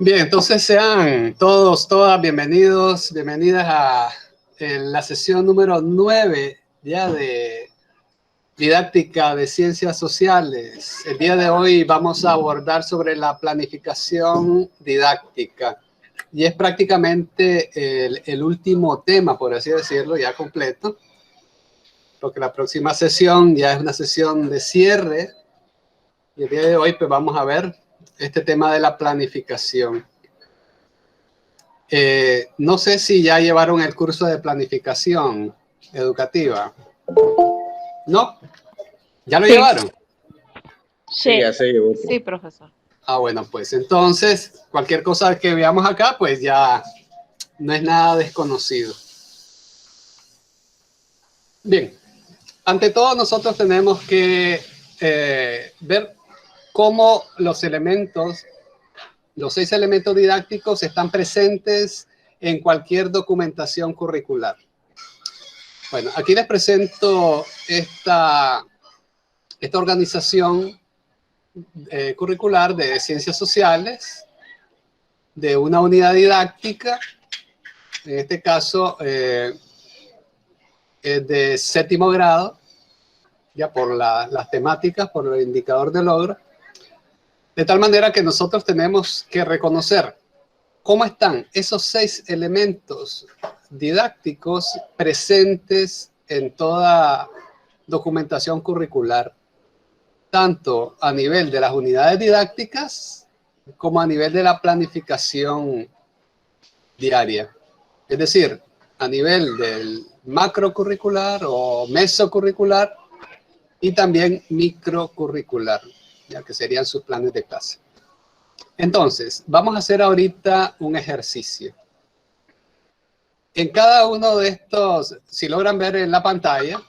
Bien, entonces sean todos, todas bienvenidos, bienvenidas a la sesión número 9 ya de didáctica de ciencias sociales. El día de hoy vamos a abordar sobre la planificación didáctica y es prácticamente el último tema, por así decirlo, ya completo, porque la próxima sesión ya es una sesión de cierre y el día de hoy pues vamos a ver este tema de la planificación. No sé si ya llevaron el curso de planificación educativa. ¿No? ¿Ya lo llevaron? Sí, ya se llevó. Sí, profesor. Ah, bueno, pues entonces cualquier cosa que veamos acá, pues ya no es nada desconocido. Bien, ante todo nosotros tenemos que ver cómo los elementos, los 6 elementos didácticos están presentes en cualquier documentación curricular. Bueno, aquí les presento esta organización curricular de ciencias sociales, de una unidad didáctica, en este caso es de 7º grado, ya por las temáticas, por el indicador de logro, de tal manera que nosotros tenemos que reconocer cómo están esos 6 elementos didácticos presentes en toda documentación curricular, tanto a nivel de las unidades didácticas como a nivel de la planificación diaria. Es decir, a nivel del macrocurricular o mesocurricular y también microcurricular, ya que serían sus planes de clase. Entonces, vamos a hacer ahorita un ejercicio. En cada uno de estos, si logran ver en la pantalla,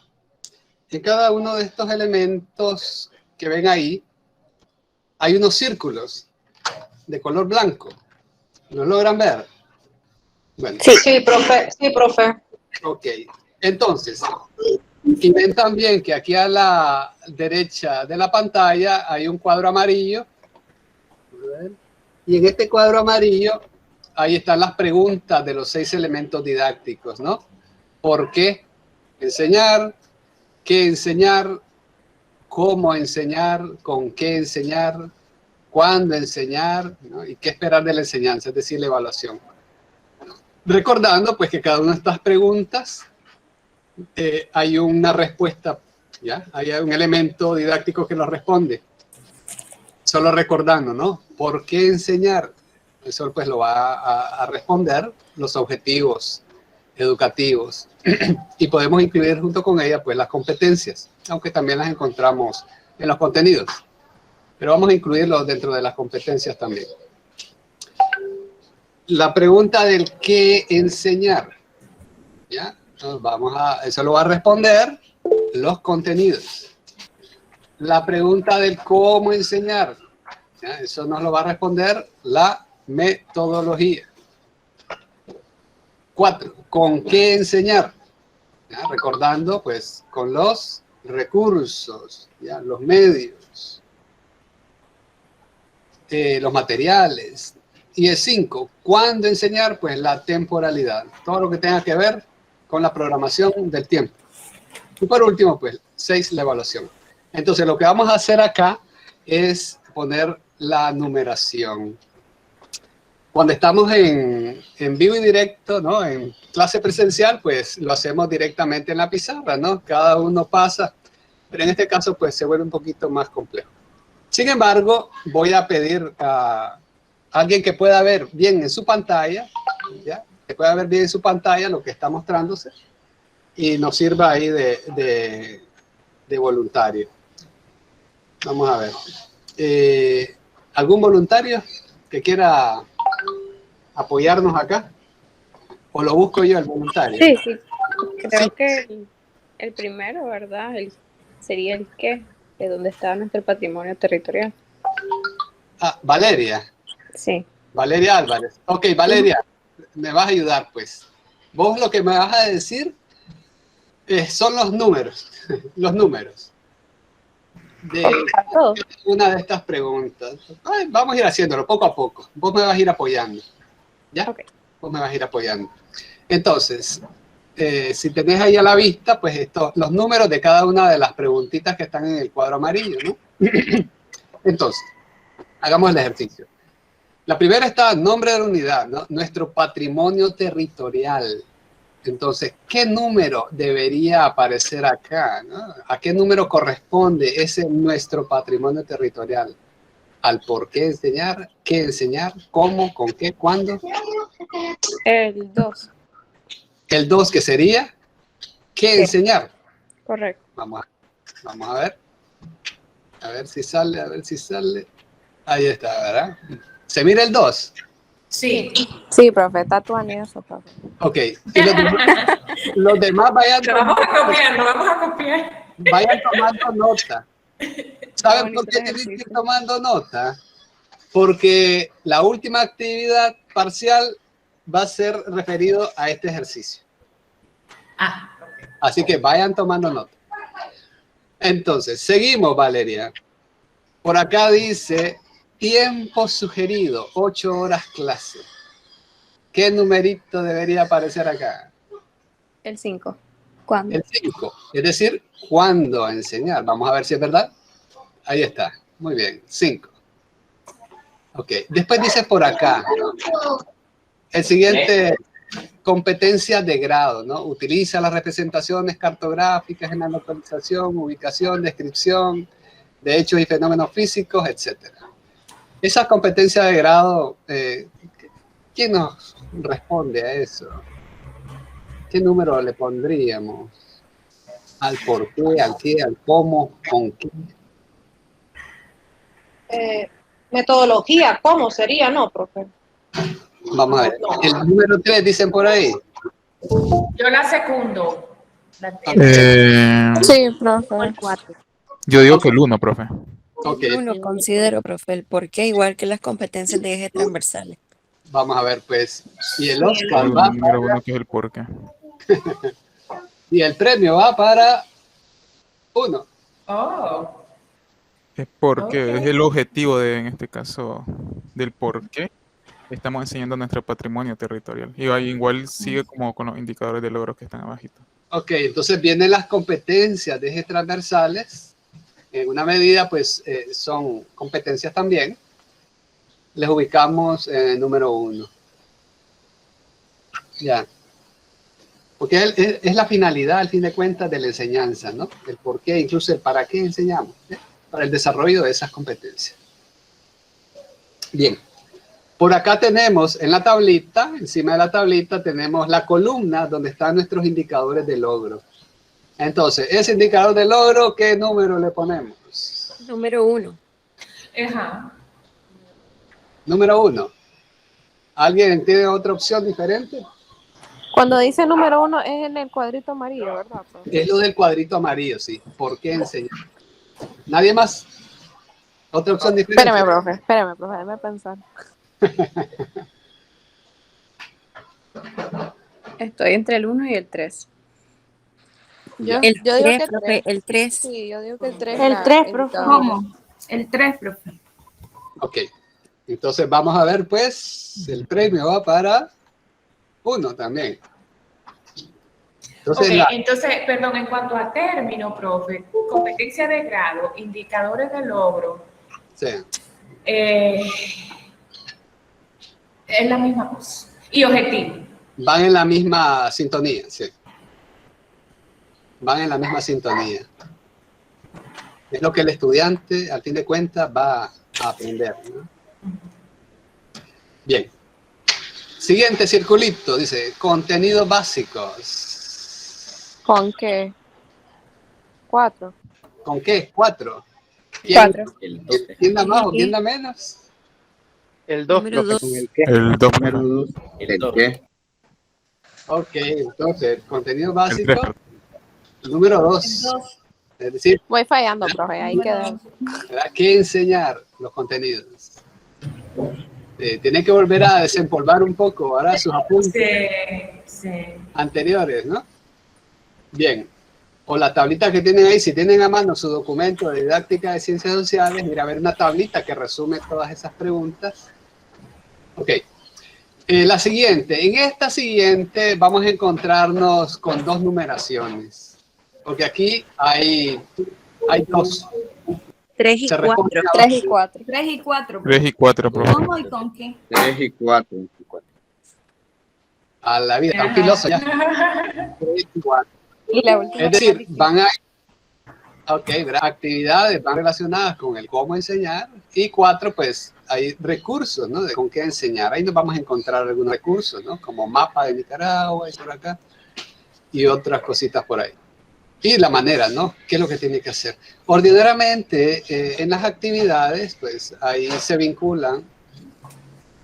en cada uno de estos elementos que ven ahí, hay unos círculos de color blanco. ¿Lo logran ver? Bueno. Sí, profe. Sí, profe. Ok. Entonces, y ven también que aquí a la derecha de la pantalla hay un cuadro amarillo. Y en este cuadro amarillo, ahí están las preguntas de los 6 elementos didácticos, ¿no? ¿Por qué enseñar? ¿Qué enseñar? ¿Cómo enseñar? ¿Con qué enseñar? ¿Cuándo enseñar? ¿No? ¿Y qué esperar de la enseñanza? Es decir, la evaluación. Recordando, pues, que cada una de estas preguntas hay una respuesta, ¿ya? Hay un elemento didáctico que lo responde. Solo recordando, ¿no? ¿Por qué enseñar? Eso pues lo va a responder los objetivos educativos. Y podemos incluir junto con ella pues las competencias, aunque también las encontramos en los contenidos. Pero vamos a incluirlos dentro de las competencias también. La pregunta del qué enseñar, ¿ya? Eso lo va a responder los contenidos. La pregunta del cómo enseñar, ¿ya? Eso nos lo va a responder la metodología. 4, ¿con qué enseñar? ¿Ya? Recordando, pues, con los recursos, ¿ya? Los medios, los materiales. Y el 5, ¿cuándo enseñar? Pues la temporalidad, todo lo que tenga que ver con la programación del tiempo. Y por último, pues, 6, la evaluación. Entonces, lo que vamos a hacer acá es poner la numeración. Cuando estamos en vivo y directo, ¿no? En clase presencial, pues lo hacemos directamente en la pizarra, ¿no? Cada uno pasa, pero en este caso, pues se vuelve un poquito más complejo. Sin embargo, voy a pedir a alguien que pueda ver bien en su pantalla, ¿ya? Que pueda ver bien en su pantalla lo que está mostrándose y nos sirva ahí de voluntario. Vamos a ver. ¿Algún voluntario que quiera apoyarnos acá? ¿O lo busco yo, el voluntario? Sí, creo que el primero, ¿verdad? Sería el qué, de dónde está nuestro patrimonio territorial. Ah, Valeria. Sí. Valeria Álvarez. Ok, Valeria, me vas a ayudar, pues. Vos lo que me vas a decir son los números. Los números. de una de estas preguntas. Ay, vamos a ir haciéndolo poco a poco. Vos me vas a ir apoyando. ¿Ya? Ok. Vos me vas a ir apoyando. Entonces, si tenés ahí a la vista, pues los números de cada una de las preguntitas que están en el cuadro amarillo, ¿no? Entonces, hagamos el ejercicio. La primera está nombre de la unidad, ¿no? Nuestro patrimonio territorial. Entonces, ¿qué número debería aparecer acá, ¿no? ¿A qué número corresponde ese nuestro patrimonio territorial? ¿Al por qué enseñar, cómo, con qué, cuándo? El 2. El 2, que sería, ¿qué enseñar? Correcto. Vamos a ver. A ver si sale, Ahí está, ¿verdad? ¿Se mira el 2? Sí. Sí, profe, está tu anexo, profe. Ok. Y los demás vayan Vamos a copiar. Vayan tomando nota. ¿Saben por qué tienen que ir tomando nota? Porque la última actividad parcial va a ser referido a este ejercicio. Así que vayan tomando nota. Entonces, seguimos, Valeria. Por acá dice, tiempo sugerido, 8 horas clase. ¿Qué numerito debería aparecer acá? El 5. ¿Cuándo? El 5. Es decir, ¿cuándo enseñar? Vamos a ver si es verdad. Ahí está. Muy bien. 5. Ok. Después dice por acá, ¿no? El siguiente, competencias de grado, ¿no? Utiliza las representaciones cartográficas en la localización, ubicación, descripción de hechos y fenómenos físicos, etc. Esas competencias de grado, ¿quién nos responde a eso? ¿Qué número le pondríamos? ¿Al por qué, al qué, al cómo, con qué? Metodología, ¿cómo sería? No, profe. Vamos a ver. El número 3, dicen por ahí. Yo la secundo. Sí, profe. El 4. Yo digo que el 1, profe. Ok. El 1 considero, profe, el por qué, igual que las competencias de eje transversales. Vamos a ver, pues. Y el Oscar El va número 1 que es el por qué. y el premio va para 1. Oh. Es porque Ok. es el objetivo en este caso, del por qué estamos enseñando nuestro patrimonio territorial. Y ahí igual sigue como con los indicadores de logros que están abajito. Ok, entonces vienen las competencias de ejes transversales. En una medida, pues, son competencias también. Les ubicamos en el número 1. Ya. Porque es la finalidad, al fin de cuentas, de la enseñanza, ¿no? El por qué, incluso el para qué enseñamos, ¿eh? Para el desarrollo de esas competencias. Bien. Por acá tenemos en la tablita, encima de la tablita, tenemos la columna donde están nuestros indicadores de logro. Entonces, ese indicador de logro, ¿qué número le ponemos? Número 1. Ajá. Número 1. ¿Alguien tiene otra opción diferente? Cuando dice número 1 es en el cuadrito amarillo, ¿verdad, profe? Es lo del cuadrito amarillo, sí. ¿Por qué enseñar? ¿Nadie más? ¿Otra opción diferente? Espérame, profe, déjame pensar. Estoy entre el 1 y el 3. Yo digo que el 3. El 3. Sí, yo digo que el 3. El 3, profe. ¿Cómo? El 3, profe. Ok. Entonces vamos a ver, pues, el premio va para 1 también. Entonces, entonces, perdón, en cuanto a término, profe, competencia de grado, indicadores de logro, sí. Es la misma cosa. Y objetivo. Van en la misma sintonía, sí. Van en la misma sintonía. Es lo que el estudiante, al fin de cuentas, va a aprender, ¿no? Bien. Siguiente circulito, dice, contenidos básicos. ¿Con qué? 4. ¿Con qué? 4. 4. ¿Quién da más o quién da menos? El 2, Número profe, 2. con el qué. El 2. Número 2. El qué. Ok, entonces, contenido básico, El 3. número 2. Es decir, Voy fallando, profe, ahí queda. ¿verdad? ¿Qué enseñar los contenidos? Tiene que volver a desempolvar un poco, ahora sus apuntes Sí. anteriores, ¿no? Bien. o la tablita que tienen ahí, si tienen a mano su documento de didáctica de ciencias sociales, mira a ver una tablita que resume todas esas preguntas. Ok. La siguiente. En esta siguiente vamos a encontrarnos con dos numeraciones. Porque aquí hay dos. 3 y Se responde 4. a 3 y 4. 3 y 4. 3 y 4, profe. ¿Cómo y con qué? 3 y 4. a la vida. Tan filoso ya. 3 y 4. Y la última. Es decir, van a... Ok, ¿verdad? Actividades van relacionadas con el cómo enseñar. Y 4, pues, hay recursos, ¿no? De con qué enseñar. Ahí nos vamos a encontrar algunos recursos, ¿no? Como mapa de Nicaragua y por acá. Y otras cositas por ahí. Y la manera, ¿no? ¿Qué es lo que tiene que hacer? Ordinariamente, en las actividades, pues, ahí se vinculan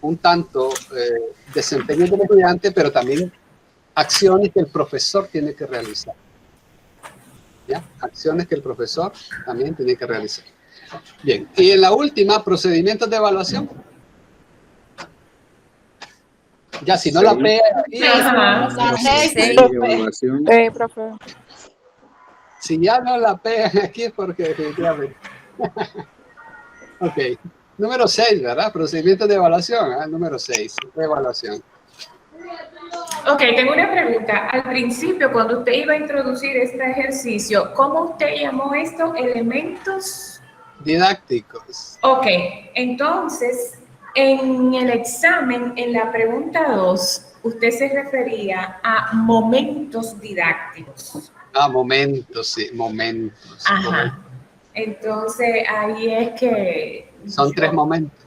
un tanto desempeño del estudiante, pero también acciones que el profesor tiene que realizar. ¿Ya? Acciones que el profesor también tiene que realizar. Bien, y en la última, procedimientos de evaluación. Ya, si no la pega, Ajá. Profe. si ya no la pegan aquí es porque definitivamente. Ok, número 6, ¿verdad? Procedimientos de evaluación, ¿eh? Número 6, evaluación. Ok, tengo una pregunta. Al principio, cuando usted iba a introducir este ejercicio, ¿cómo usted llamó esto? Elementos. Didácticos. Ok, entonces, en el examen, en la pregunta 2, usted se refería a momentos didácticos. Ah, momentos, sí, momentos. Ajá. Entonces, ahí es que... Son 3 momentos.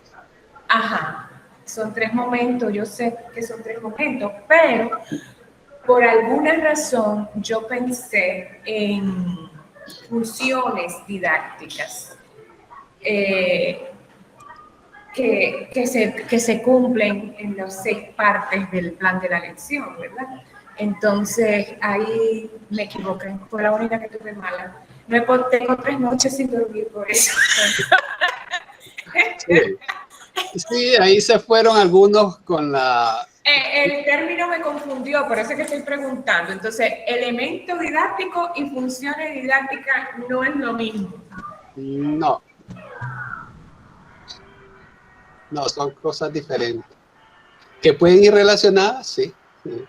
Ajá, son 3 momentos, yo sé que son 3 momentos, pero por alguna razón yo pensé en funciones didácticas que se cumplen en las 6 partes del plan de la lección, ¿verdad? Entonces, ahí me equivoqué, fue la única que tuve mala. Tengo 3 noches sin dormir por eso. Sí. Sí, ahí se fueron algunos con la... El término me confundió, por eso es que estoy preguntando. Entonces, elemento didáctico y funciones didácticas no es lo mismo. No. No, son cosas diferentes. ¿Que pueden ir relacionadas? Sí. Sí.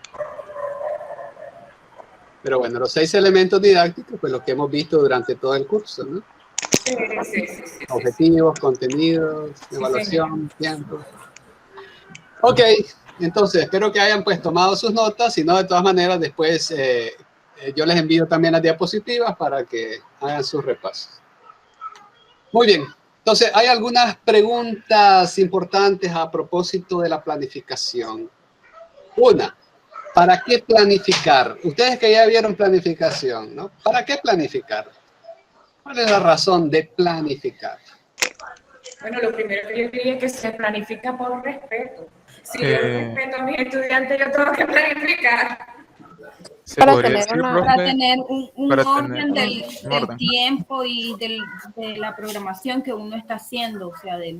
Pero bueno, los 6 elementos didácticos, pues lo que hemos visto durante todo el curso, ¿no? Sí. Objetivos, contenidos, evaluación, tiempo. Ok, entonces espero que hayan pues tomado sus notas, si no, de todas maneras después yo les envío también las diapositivas para que hagan sus repasos. Muy bien, entonces hay algunas preguntas importantes a propósito de la planificación. Una, ¿para qué planificar? Ustedes que ya vieron planificación, ¿no? ¿Para qué planificar? ¿Cuál es la razón de planificar? Bueno, lo primero que yo diría es que se planifica por respeto. Si yo respeto a mis estudiantes, yo tengo que planificar. Para podría tener decir, una- profe, Para tener un para orden tener del orden. tiempo y de la programación que uno está haciendo, o sea, de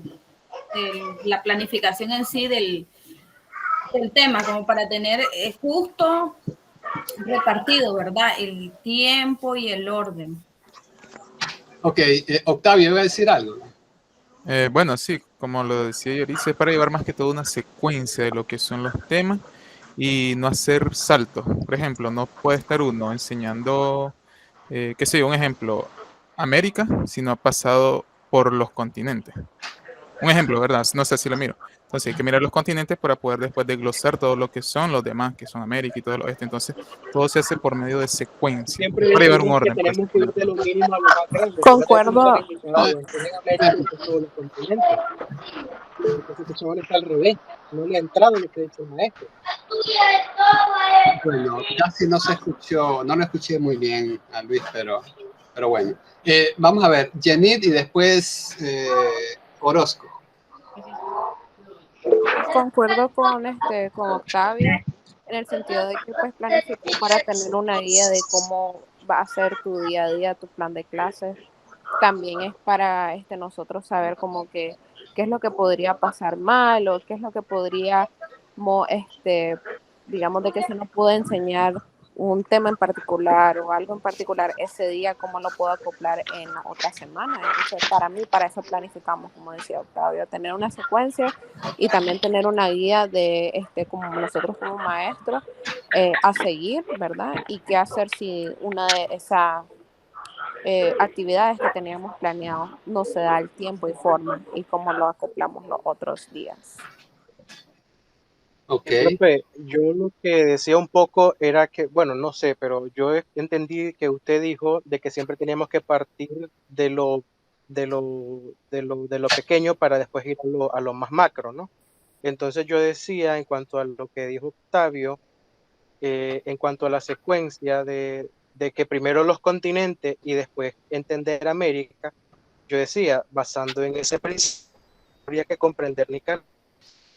la planificación en sí del tema, como para tener justo repartido, ¿verdad? El tiempo y el orden. Ok, Octavio, iba a decir algo. Bueno, sí, como lo decía Yorice, es para llevar más que todo una secuencia de lo que son los temas y no hacer saltos. Por ejemplo, no puede estar uno enseñando, qué sé yo, un ejemplo, América, si no ha pasado por los continentes. Un ejemplo, ¿verdad? No sé si lo miro. Entonces hay que mirar los continentes para poder después desglosar todo lo que son los demás, que son América y todo lo este. Entonces todo se hace por medio de secuencia, Siempre para llevar un decimos que orden. Pues. tenemos que ir de lo mínimo a lo más grande. Concuerdo. En América, que son todos los continentes. Entonces, eso ahora está al revés. No le ha entrado lo que ha dicho el maestro. Bueno, casi no se escuchó, no lo escuché muy bien a Luis, pero bueno. Vamos a ver, Jenit y después Orozco. Concuerdo con Octavio en el sentido de que pues planificar para tener una guía de cómo va a ser tu día a día, tu plan de clases. También es para nosotros saber como que qué es lo que podría pasar mal o qué es lo que podría digamos de que se nos puede enseñar un tema en particular o algo en particular ese día, cómo lo puedo acoplar en la otra semana. Entonces, para eso planificamos, como decía Octavio, tener una secuencia y también tener una guía de, como nosotros como maestros, a seguir, ¿verdad? Y qué hacer si una de esas actividades que teníamos planeado no se da el tiempo y forma, y cómo lo acoplamos los otros días. Ok. Profe, yo lo que decía un poco era que, bueno, no sé, pero yo entendí que usted dijo de que siempre teníamos que partir de lo pequeño para después ir a lo más macro, ¿no? Entonces yo decía, en cuanto a lo que dijo Octavio, en cuanto a la secuencia de que primero los continentes y después entender América, yo decía, basando en ese principio, habría que comprender Nicaragua.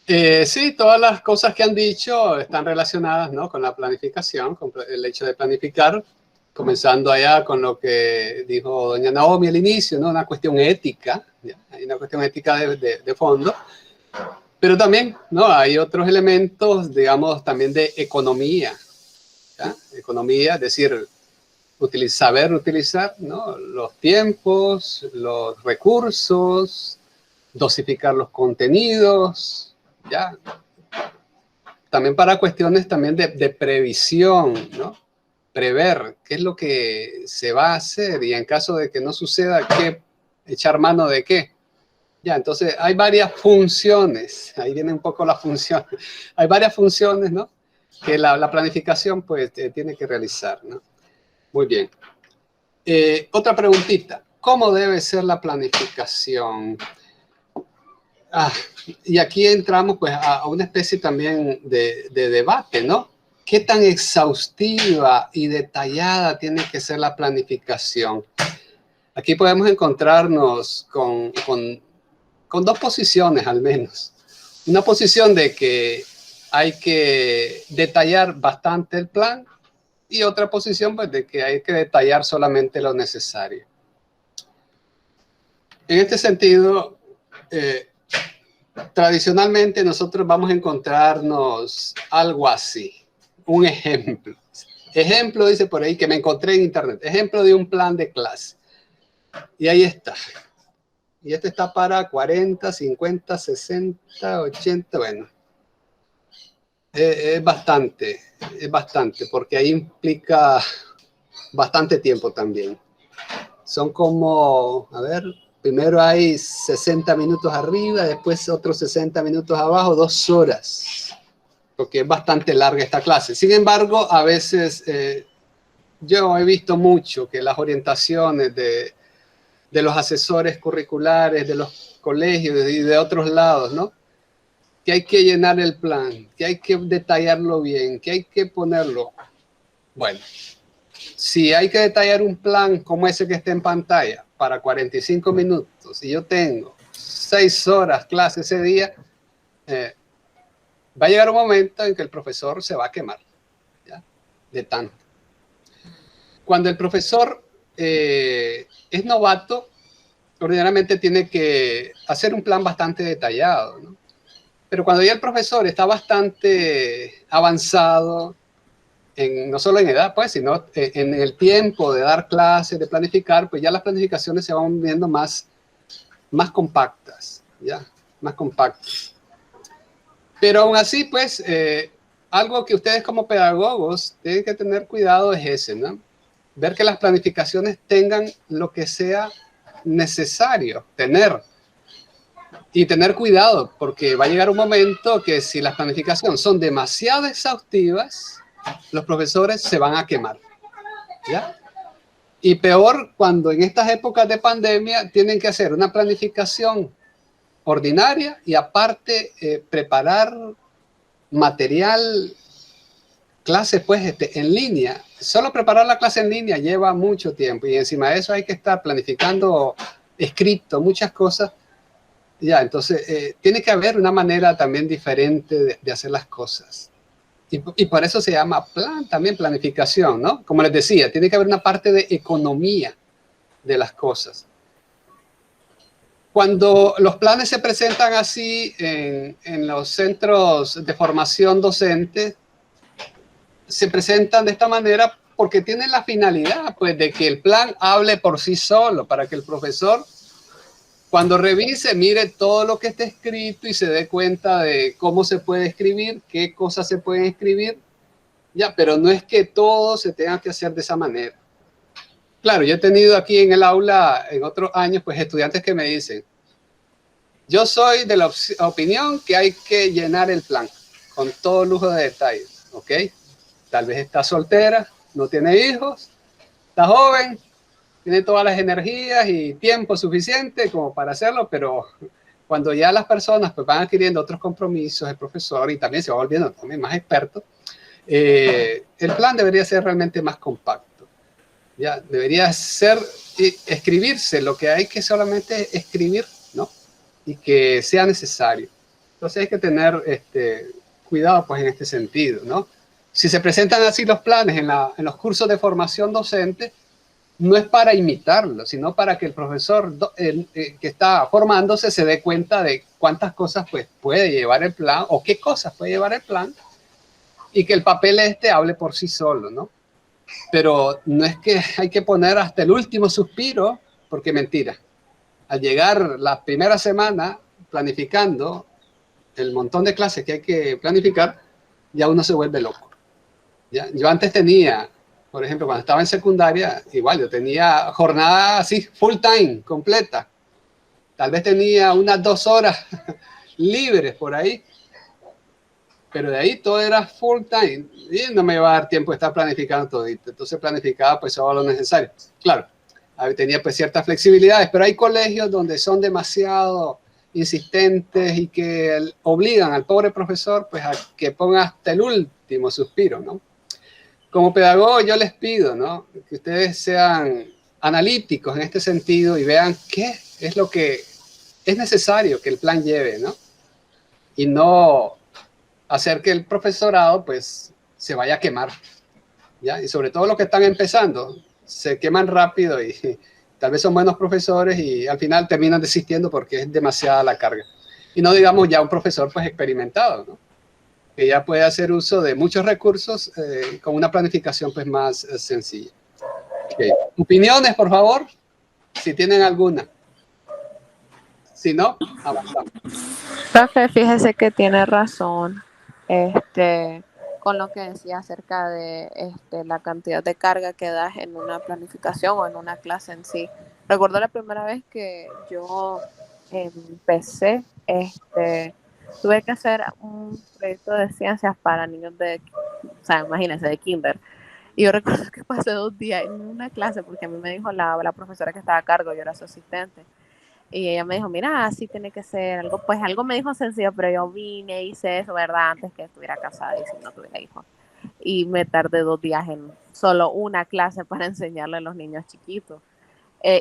Sí, todas las cosas que han dicho están relacionadas, ¿no?, con la planificación, con el hecho de planificar, comenzando allá con lo que dijo doña Naomi al inicio, ¿no?, una cuestión ética, ¿ya? Hay una cuestión ética de fondo, pero también, ¿no?, hay otros elementos, digamos, también de economía, ¿ya? Economía, es decir, saber utilizar, ¿no?, los tiempos, los recursos, dosificar los contenidos, ya. También para cuestiones también de previsión, ¿no? Prever qué es lo que se va a hacer y en caso de que no suceda, ¿qué? Echar mano de qué. Ya, entonces hay varias funciones, ahí viene un poco la función. Hay varias funciones, ¿no?, que la planificación pues tiene que realizar, ¿no? Muy bien. Otra preguntita. ¿Cómo debe ser la planificación? Y aquí entramos pues a una especie también de debate, ¿no? ¿Qué tan exhaustiva y detallada tiene que ser la planificación? Aquí podemos encontrarnos con dos posiciones al menos. Una posición de que hay que detallar bastante el plan y otra posición pues de que hay que detallar solamente lo necesario. En este sentido, tradicionalmente nosotros vamos a encontrarnos algo así. Un ejemplo. Ejemplo, dice por ahí, que me encontré en internet. Ejemplo de un plan de clase. Y ahí está. Y este está para 40, 50, 60, 80, bueno. Es bastante, porque ahí implica bastante tiempo también. Son como, a ver, primero hay 60 minutos arriba, después otros 60 minutos abajo, 2 horas, porque es bastante larga esta clase. Sin embargo, a veces yo he visto mucho que las orientaciones de los asesores curriculares, de los colegios y de otros lados, ¿no?, que hay que llenar el plan, que hay que detallarlo bien, que hay que ponerlo. Bueno, si hay que detallar un plan como ese que está en pantalla para 45 minutos y yo tengo 6 horas clase ese día, va a llegar un momento en que el profesor se va a quemar, ¿ya?, de tanto. Cuando el profesor es novato, ordinariamente tiene que hacer un plan bastante detallado, ¿no? Pero cuando ya el profesor está bastante avanzado, no solo en edad, pues, sino en el tiempo de dar clases, de planificar, pues ya las planificaciones se van viendo más compactas, ¿ya? Más compactas. Pero aún así, pues, algo que ustedes como pedagogos tienen que tener cuidado es ese, ¿no? Ver que las planificaciones tengan lo que sea necesario tener. Y tener cuidado, porque va a llegar un momento que si las planificaciones son demasiado exhaustivas, los profesores se van a quemar, ¿ya? Y peor cuando en estas épocas de pandemia tienen que hacer una planificación ordinaria y aparte preparar material, clase pues en línea. Solo preparar la clase en línea lleva mucho tiempo y encima de eso hay que estar planificando escrito, muchas cosas. Ya, entonces tiene que haber una manera también diferente de hacer las cosas. Y por eso se llama plan, también planificación, ¿no? Como les decía, tiene que haber una parte de economía de las cosas. Cuando los planes se presentan así en los centros de formación docente, se presentan de esta manera porque tienen la finalidad, pues, de que el plan hable por sí solo, para que el profesor, cuando revise, mire todo lo que está escrito y se dé cuenta de cómo se puede escribir, qué cosas se pueden escribir, ya, pero no es que todo se tenga que hacer de esa manera. Claro, yo he tenido aquí en el aula, en otros años, pues, estudiantes que me dicen, yo soy de la opinión que hay que llenar el plan con todo lujo de detalles, ¿ok? Tal vez está soltera, no tiene hijos, está joven, tiene todas las energías y tiempo suficiente como para hacerlo, pero cuando ya las personas pues, van adquiriendo otros compromisos, el profesor y también se va volviendo también más experto, el plan debería ser realmente más compacto. Ya debería ser escribirse lo que hay que solamente escribir, ¿no? Y que sea necesario. Entonces hay que tener cuidado pues en este sentido, ¿no? Si se presentan así los planes en los cursos de formación docente, no es para imitarlo, sino para que el profesor que está formándose se dé cuenta de cuántas cosas pues, puede llevar el plan o qué cosas puede llevar el plan y que el papel hable por sí solo, ¿no? Pero no es que hay que poner hasta el último suspiro, porque mentira. Al llegar la primera semana planificando el montón de clases que hay que planificar, ya uno se vuelve loco. ¿Ya? Yo antes tenía, por ejemplo, cuando estaba en secundaria, igual yo tenía jornada así, full time, completa. Tal vez tenía unas 2 horas libres por ahí, pero de ahí todo era full time y no me iba a dar tiempo de estar planificando todo. Entonces planificaba pues solo lo necesario. Claro, tenía pues ciertas flexibilidades, pero hay colegios donde son demasiado insistentes y que obligan al pobre profesor pues a que ponga hasta el último suspiro, ¿no? Como pedagogo yo les pido, ¿no? Que ustedes sean analíticos en este sentido y vean qué es lo que es necesario que el plan lleve, ¿no? Y no hacer que el profesorado pues se vaya a quemar, ¿ya? Y sobre todo los que están empezando, se queman rápido y tal vez son buenos profesores y al final terminan desistiendo porque es demasiada la carga. Y no digamos ya un profesor pues experimentado, ¿no? Que ya puede hacer uso de muchos recursos con una planificación pues más sencilla. Okay. Opiniones, por favor, si tienen alguna. Si no, avanzamos. Profe, fíjese que tiene razón con lo que decía acerca de la cantidad de carga que das en una planificación o en una clase en sí. Recuerdo la primera vez que yo empecé, tuve que hacer un proyecto de ciencias para niños o sea, imagínense, de kinder. Y yo recuerdo que pasé 2 días en una clase porque a mí me dijo la profesora que estaba a cargo, yo era su asistente. Y ella me dijo, mira, así tiene que ser algo, pues algo me dijo sencillo, pero yo vine, hice eso, ¿verdad? Antes que estuviera casada y si no tuviera hijos. Y me tardé 2 días en solo una clase para enseñarle a los niños chiquitos.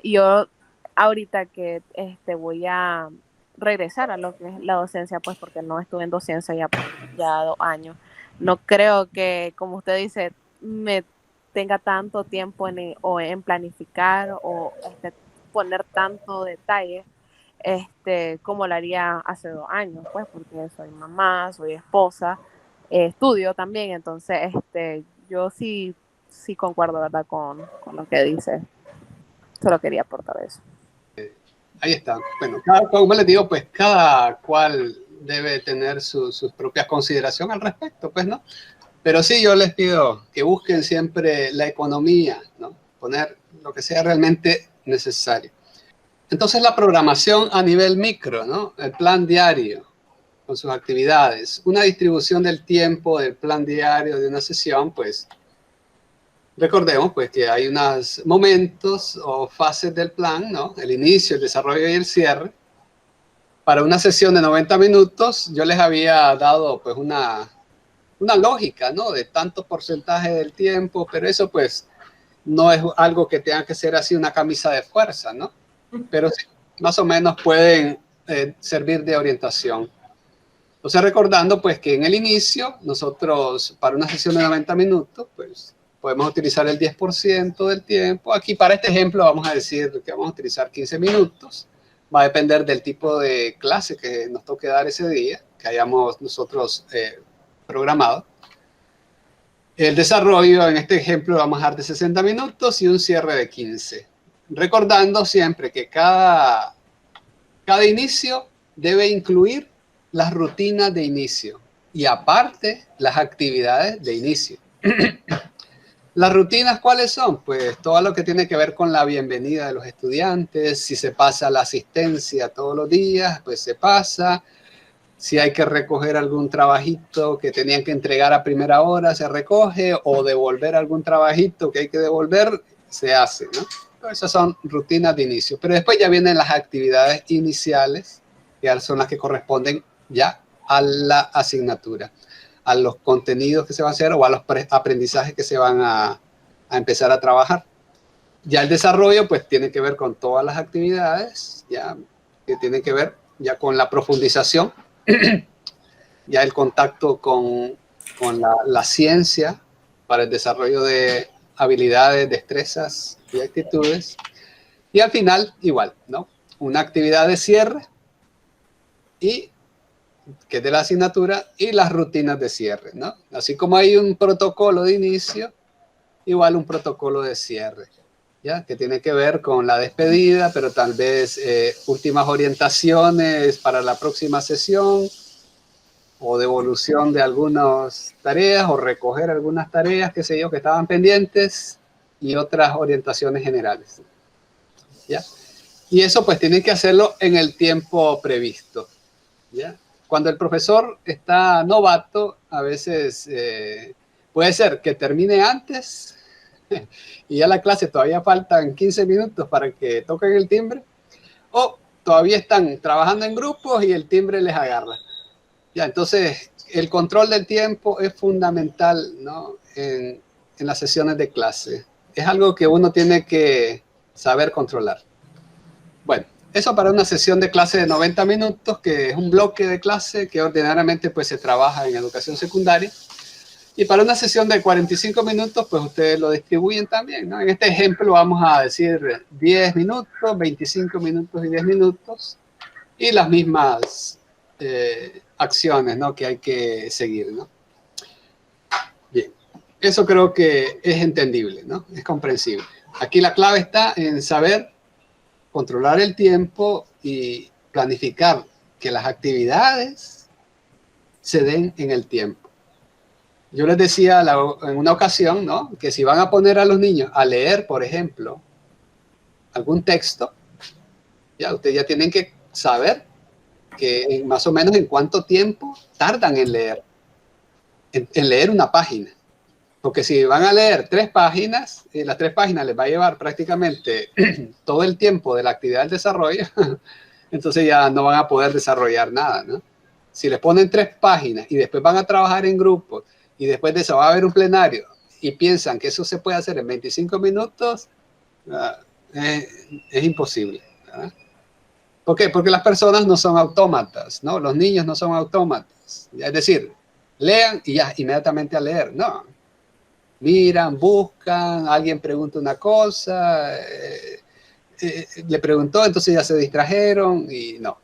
Yo ahorita que voy a regresar a lo que es la docencia, pues porque no estuve en docencia ya 2 años. No creo que, como usted dice, me tenga tanto tiempo en planificar o poner tanto detalle como lo haría hace 2 años, pues porque soy mamá, soy esposa, estudio también, entonces yo sí concuerdo, ¿verdad? con lo que dice. Solo quería aportar eso. Ahí está. Bueno, como les digo, pues cada cual debe tener sus propias consideraciones al respecto, pues, ¿no? Pero sí, yo les pido que busquen siempre la economía, ¿no? Poner lo que sea realmente necesario. Entonces, la programación a nivel micro, ¿no? El plan diario con sus actividades, una distribución del tiempo del plan diario de una sesión, pues, recordemos pues que hay unos momentos o fases del plan, ¿no? El inicio, el desarrollo y el cierre. Para una sesión de 90 minutos, yo les había dado pues una lógica, ¿no? De tanto porcentaje del tiempo, pero eso pues no es algo que tenga que ser así una camisa de fuerza, ¿no? Pero sí, más o menos pueden servir de orientación. Entonces recordando pues que en el inicio, nosotros para una sesión de 90 minutos, pues podemos utilizar el 10% del tiempo. Aquí para este ejemplo vamos a decir que vamos a utilizar 15 minutos. Va a depender del tipo de clase que nos toque dar ese día, que hayamos nosotros programado. El desarrollo, en este ejemplo, vamos a dar de 60 minutos y un cierre de 15. Recordando siempre que cada inicio debe incluir las rutinas de inicio y aparte las actividades de inicio. ¿Las rutinas cuáles son? Pues todo lo que tiene que ver con la bienvenida de los estudiantes, si se pasa la asistencia todos los días, pues se pasa. Si hay que recoger algún trabajito que tenían que entregar a primera hora, se recoge, o devolver algún trabajito que hay que devolver, se hace, ¿no? Esas son rutinas de inicio. Pero después ya vienen las actividades iniciales, que son las que corresponden ya a la asignatura, a los contenidos que se van a hacer o a los aprendizajes que se van a empezar a trabajar. Ya el desarrollo pues tiene que ver con todas las actividades, ya que tiene que ver ya con la profundización, ya el contacto con la ciencia para el desarrollo de habilidades, destrezas y actitudes. Y al final igual, ¿no? Una actividad de cierre y que es de la asignatura, y las rutinas de cierre, ¿no? Así como hay un protocolo de inicio, igual un protocolo de cierre, ¿ya? Que tiene que ver con la despedida, pero tal vez últimas orientaciones para la próxima sesión, o devolución de algunas tareas, o recoger algunas tareas, qué sé yo, que estaban pendientes, y otras orientaciones generales, ¿ya? Y eso pues tienen que hacerlo en el tiempo previsto, ¿ya? Cuando el profesor está novato, a veces puede ser que termine antes y ya la clase todavía faltan 15 minutos para que toquen el timbre, o todavía están trabajando en grupos y el timbre les agarra. Ya, entonces, el control del tiempo es fundamental, ¿no? en las sesiones de clase. Es algo que uno tiene que saber controlar. Bueno. Eso para una sesión de clase de 90 minutos, que es un bloque de clase que ordinariamente pues se trabaja en educación secundaria. Y para una sesión de 45 minutos, pues ustedes lo distribuyen también, ¿no? En este ejemplo vamos a decir 10 minutos, 25 minutos y 10 minutos. Y las mismas acciones, ¿no? Que hay que seguir, ¿no? Bien, eso creo que es entendible, ¿no? Es comprensible. Aquí la clave está en saber controlar el tiempo y planificar que las actividades se den en el tiempo. Yo les decía en una ocasión, ¿no? Que si van a poner a los niños a leer, por ejemplo, algún texto, ya ustedes ya tienen que saber que más o menos en cuánto tiempo tardan en leer, en leer una página. Porque si van a leer 3 páginas, y las 3 páginas les va a llevar prácticamente todo el tiempo de la actividad del desarrollo, entonces ya no van a poder desarrollar nada, ¿no? Si les ponen 3 páginas y después van a trabajar en grupos y después de eso va a haber un plenario y piensan que eso se puede hacer en 25 minutos, es imposible, ¿verdad? ¿Por qué? Porque las personas no son autómatas, ¿no? Los niños no son autómatas. Es decir, lean y ya inmediatamente a leer, no. Miran, buscan, alguien pregunta una cosa, le preguntó, entonces ya se distrajeron y no.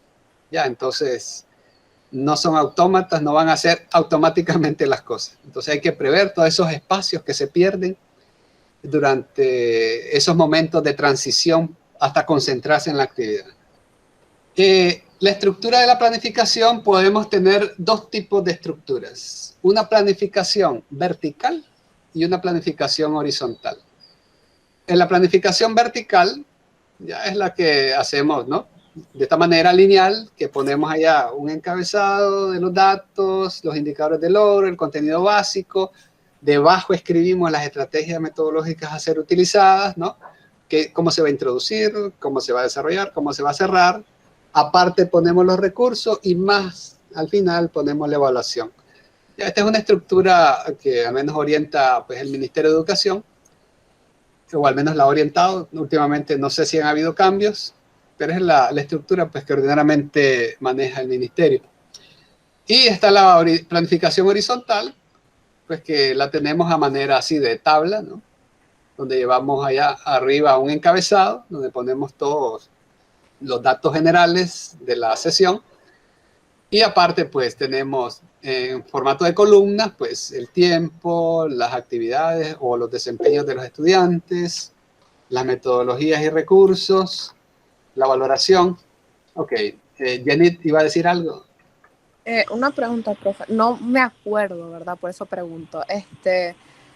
Ya, entonces no son autómatas, no van a hacer automáticamente las cosas. Entonces hay que prever todos esos espacios que se pierden durante esos momentos de transición hasta concentrarse en la actividad. La estructura de la planificación, podemos tener 2 tipos de estructuras. Una planificación vertical y una planificación horizontal. En la planificación vertical, ya es la que hacemos, ¿no? De esta manera lineal, que ponemos allá un encabezado de los datos, los indicadores de logro, el contenido básico, debajo escribimos las estrategias metodológicas a ser utilizadas, ¿no? Cómo se va a introducir, cómo se va a desarrollar, cómo se va a cerrar. Aparte ponemos los recursos y más al final ponemos la evaluación. Esta es una estructura que al menos orienta pues, el Ministerio de Educación, o al menos la ha orientado. Últimamente no sé si han habido cambios, pero es la estructura pues, que ordinariamente maneja el Ministerio. Y está la planificación horizontal, pues que la tenemos a manera así de tabla, ¿no? Donde llevamos allá arriba un encabezado, donde ponemos todos los datos generales de la sesión. Y aparte, pues tenemos en formato de columnas, pues el tiempo, las actividades o los desempeños de los estudiantes, las metodologías y recursos, la valoración. Ok, Janet, ¿iba a decir algo? Una pregunta, profe. No me acuerdo, ¿verdad? Por eso pregunto.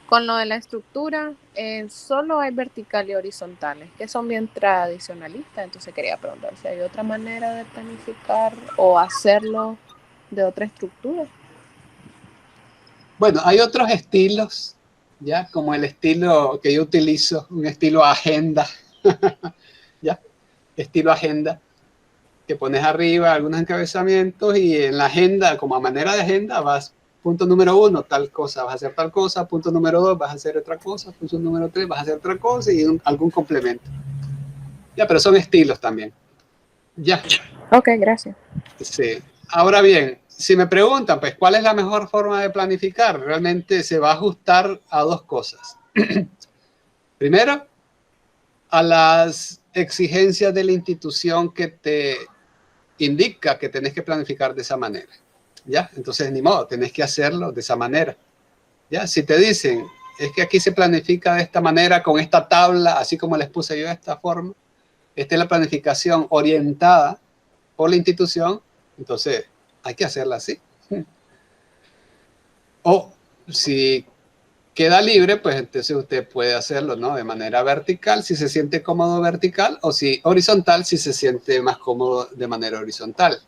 Con lo de la estructura, solo hay vertical y horizontales, que son bien tradicionalistas. Entonces quería preguntar si hay otra manera de planificar o hacerlo de otra estructura. Bueno, hay otros estilos, ya, como el estilo que yo utilizo, un estilo agenda, ya, estilo agenda, que pones arriba algunos encabezamientos y en la agenda, como a manera de agenda, vas, punto número 1, tal cosa, vas a hacer tal cosa, punto número 2, vas a hacer otra cosa, punto número 3, vas a hacer otra cosa y algún complemento. Ya, pero son estilos también. Ya. Ok, gracias. Sí. Ahora bien, si me preguntan, pues, ¿cuál es la mejor forma de planificar? Realmente se va a ajustar a dos cosas. Primero, a las exigencias de la institución que te indica que tenés que planificar de esa manera. ¿Ya? Entonces, ni modo, tenés que hacerlo de esa manera. ¿Ya? Si te dicen, es que aquí se planifica de esta manera, con esta tabla, así como les puse yo de esta forma, esta es la planificación orientada por la institución, entonces hay que hacerla así. O si queda libre, pues entonces usted puede hacerlo, ¿no? De manera vertical, si se siente cómodo vertical, o si horizontal, si se siente más cómodo de manera horizontal.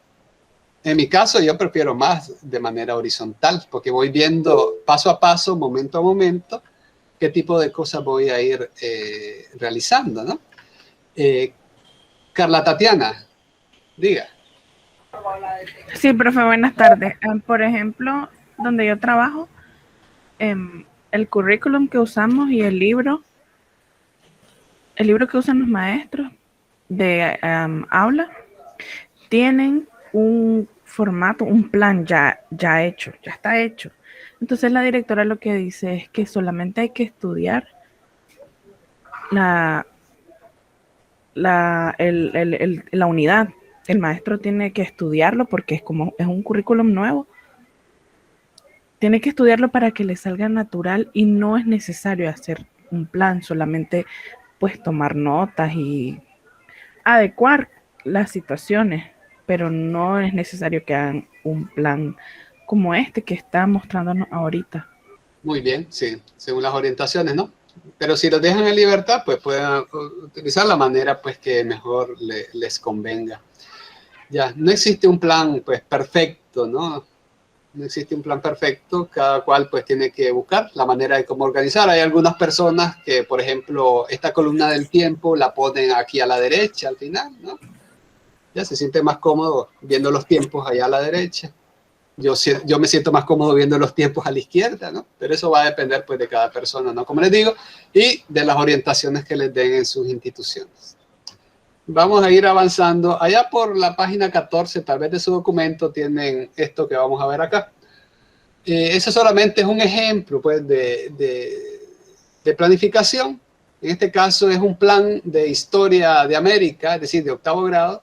En mi caso, yo prefiero más de manera horizontal, porque voy viendo paso a paso, momento a momento, qué tipo de cosas voy a ir realizando, ¿no? Carla Tatiana, diga. Sí, profe, buenas tardes. Por ejemplo, donde yo trabajo, el currículum que usamos y el libro que usan los maestros de aula, tienen un formato, un plan ya hecho, ya está hecho. Entonces la directora lo que dice es que solamente hay que estudiar la unidad. El maestro tiene que estudiarlo porque es un currículum nuevo. Tiene que estudiarlo para que le salga natural y no es necesario hacer un plan, solamente pues tomar notas y adecuar las situaciones, pero no es necesario que hagan un plan como este que está mostrándonos ahorita. Muy bien, sí, según las orientaciones, ¿no? Pero si los dejan en libertad, pues pueden utilizar la manera pues que mejor les convenga. Ya, no existe un plan pues perfecto, ¿no? No existe un plan perfecto, cada cual pues tiene que buscar la manera de cómo organizar. Hay algunas personas que, por ejemplo, esta columna del tiempo la ponen aquí a la derecha al final, ¿no? Ya se siente más cómodo viendo los tiempos allá a la derecha. Yo me siento más cómodo viendo los tiempos a la izquierda, ¿no? Pero eso va a depender pues de cada persona, ¿no? Como les digo, y de las orientaciones que les den en sus instituciones. Vamos a ir avanzando. Allá por la página 14, tal vez de su documento, tienen esto que vamos a ver acá. Eso solamente es un ejemplo pues, de planificación. En este caso es un plan de historia de América, es decir, de 8º grado.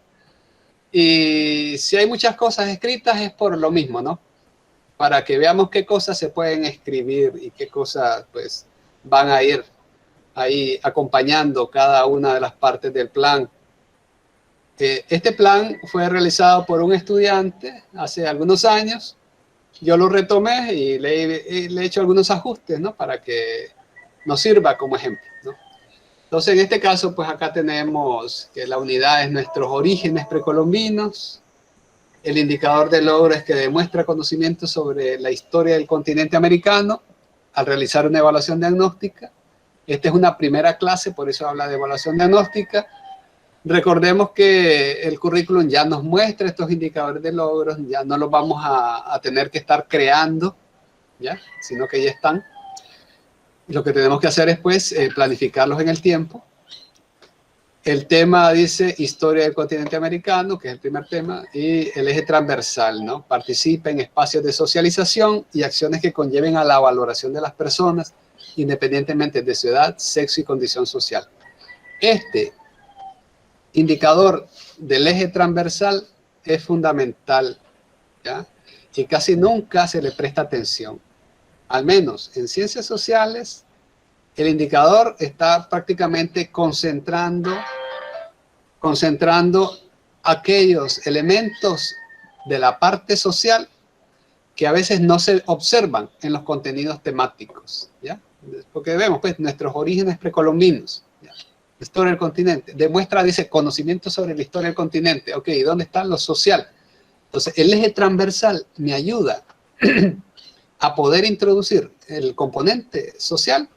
Y si hay muchas cosas escritas es por lo mismo, ¿no? Para que veamos qué cosas se pueden escribir y qué cosas pues, van a ir ahí acompañando cada una de las partes del plan. Este plan fue realizado por un estudiante hace algunos años. Yo lo retomé y le he hecho algunos ajustes, ¿no? Para que nos sirva como ejemplo, ¿no? Entonces, en este caso, pues acá tenemos que la unidad es nuestros orígenes precolombinos. El indicador de logro es que demuestra conocimiento sobre la historia del continente americano al realizar una evaluación diagnóstica. Esta es una primera clase, por eso habla de evaluación diagnóstica. Recordemos que el currículum ya nos muestra estos indicadores de logros, ya no los vamos a tener que estar creando, ¿ya? Sino que ya están. Lo que tenemos que hacer es pues, planificarlos en el tiempo. El tema dice historia del continente americano, que es el primer tema, y el eje transversal, ¿no? Participa en espacios de socialización y acciones que conlleven a la valoración de las personas, independientemente de su edad, sexo y condición social. Este indicador del eje transversal es fundamental, ¿ya? y casi nunca se le presta atención. Al menos en ciencias sociales, el indicador está prácticamente concentrando aquellos elementos de la parte social que a veces no se observan en los contenidos temáticos, ¿ya? Porque vemos, pues, nuestros orígenes precolombinos, ¿ya? Historia del continente, demuestra, dice, conocimiento sobre la historia del continente. Ok, ¿dónde está lo social? Entonces, el eje transversal me ayuda a poder introducir el componente social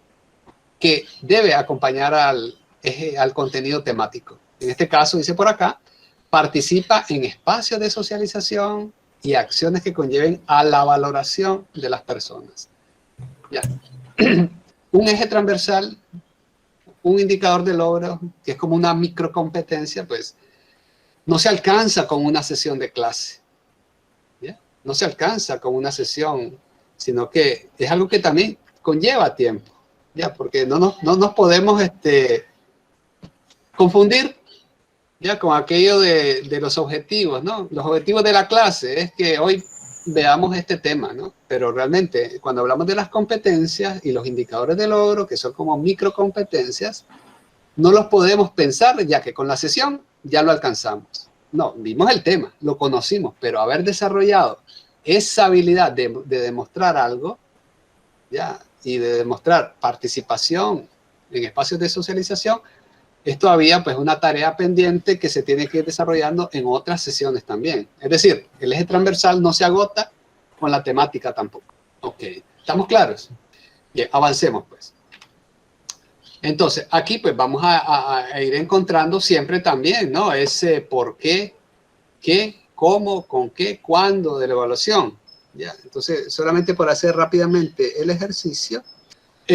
que debe acompañar al contenido temático. En este caso, dice por acá, participa en espacios de socialización y acciones que conlleven a la valoración de las personas. Ya. Un eje transversal, un indicador de logro, que es como una microcompetencia, pues no se alcanza con una sesión de clase. ¿Ya? No se alcanza con una sesión, sino que es algo que también conlleva tiempo. ¿Ya? Porque no nos podemos confundir, ya, con aquello de los objetivos, ¿no? Los objetivos de la clase es que hoy veamos este tema, ¿no? Pero realmente, cuando hablamos de las competencias y los indicadores de logro, que son como microcompetencias, no los podemos pensar ya que con la sesión ya lo alcanzamos. No, vimos el tema, lo conocimos, pero haber desarrollado esa habilidad de demostrar algo, ya, y de demostrar participación en espacios de socialización, es todavía pues una tarea pendiente que se tiene que ir desarrollando en otras sesiones también. Es decir, el eje transversal no se agota con la temática tampoco. Ok, ¿estamos claros? Bien, avancemos pues. Entonces, aquí pues vamos a ir encontrando siempre también, ¿no? Ese por qué, cómo, con qué, cuándo de la evaluación. ¿Ya? Entonces, solamente por hacer rápidamente el ejercicio.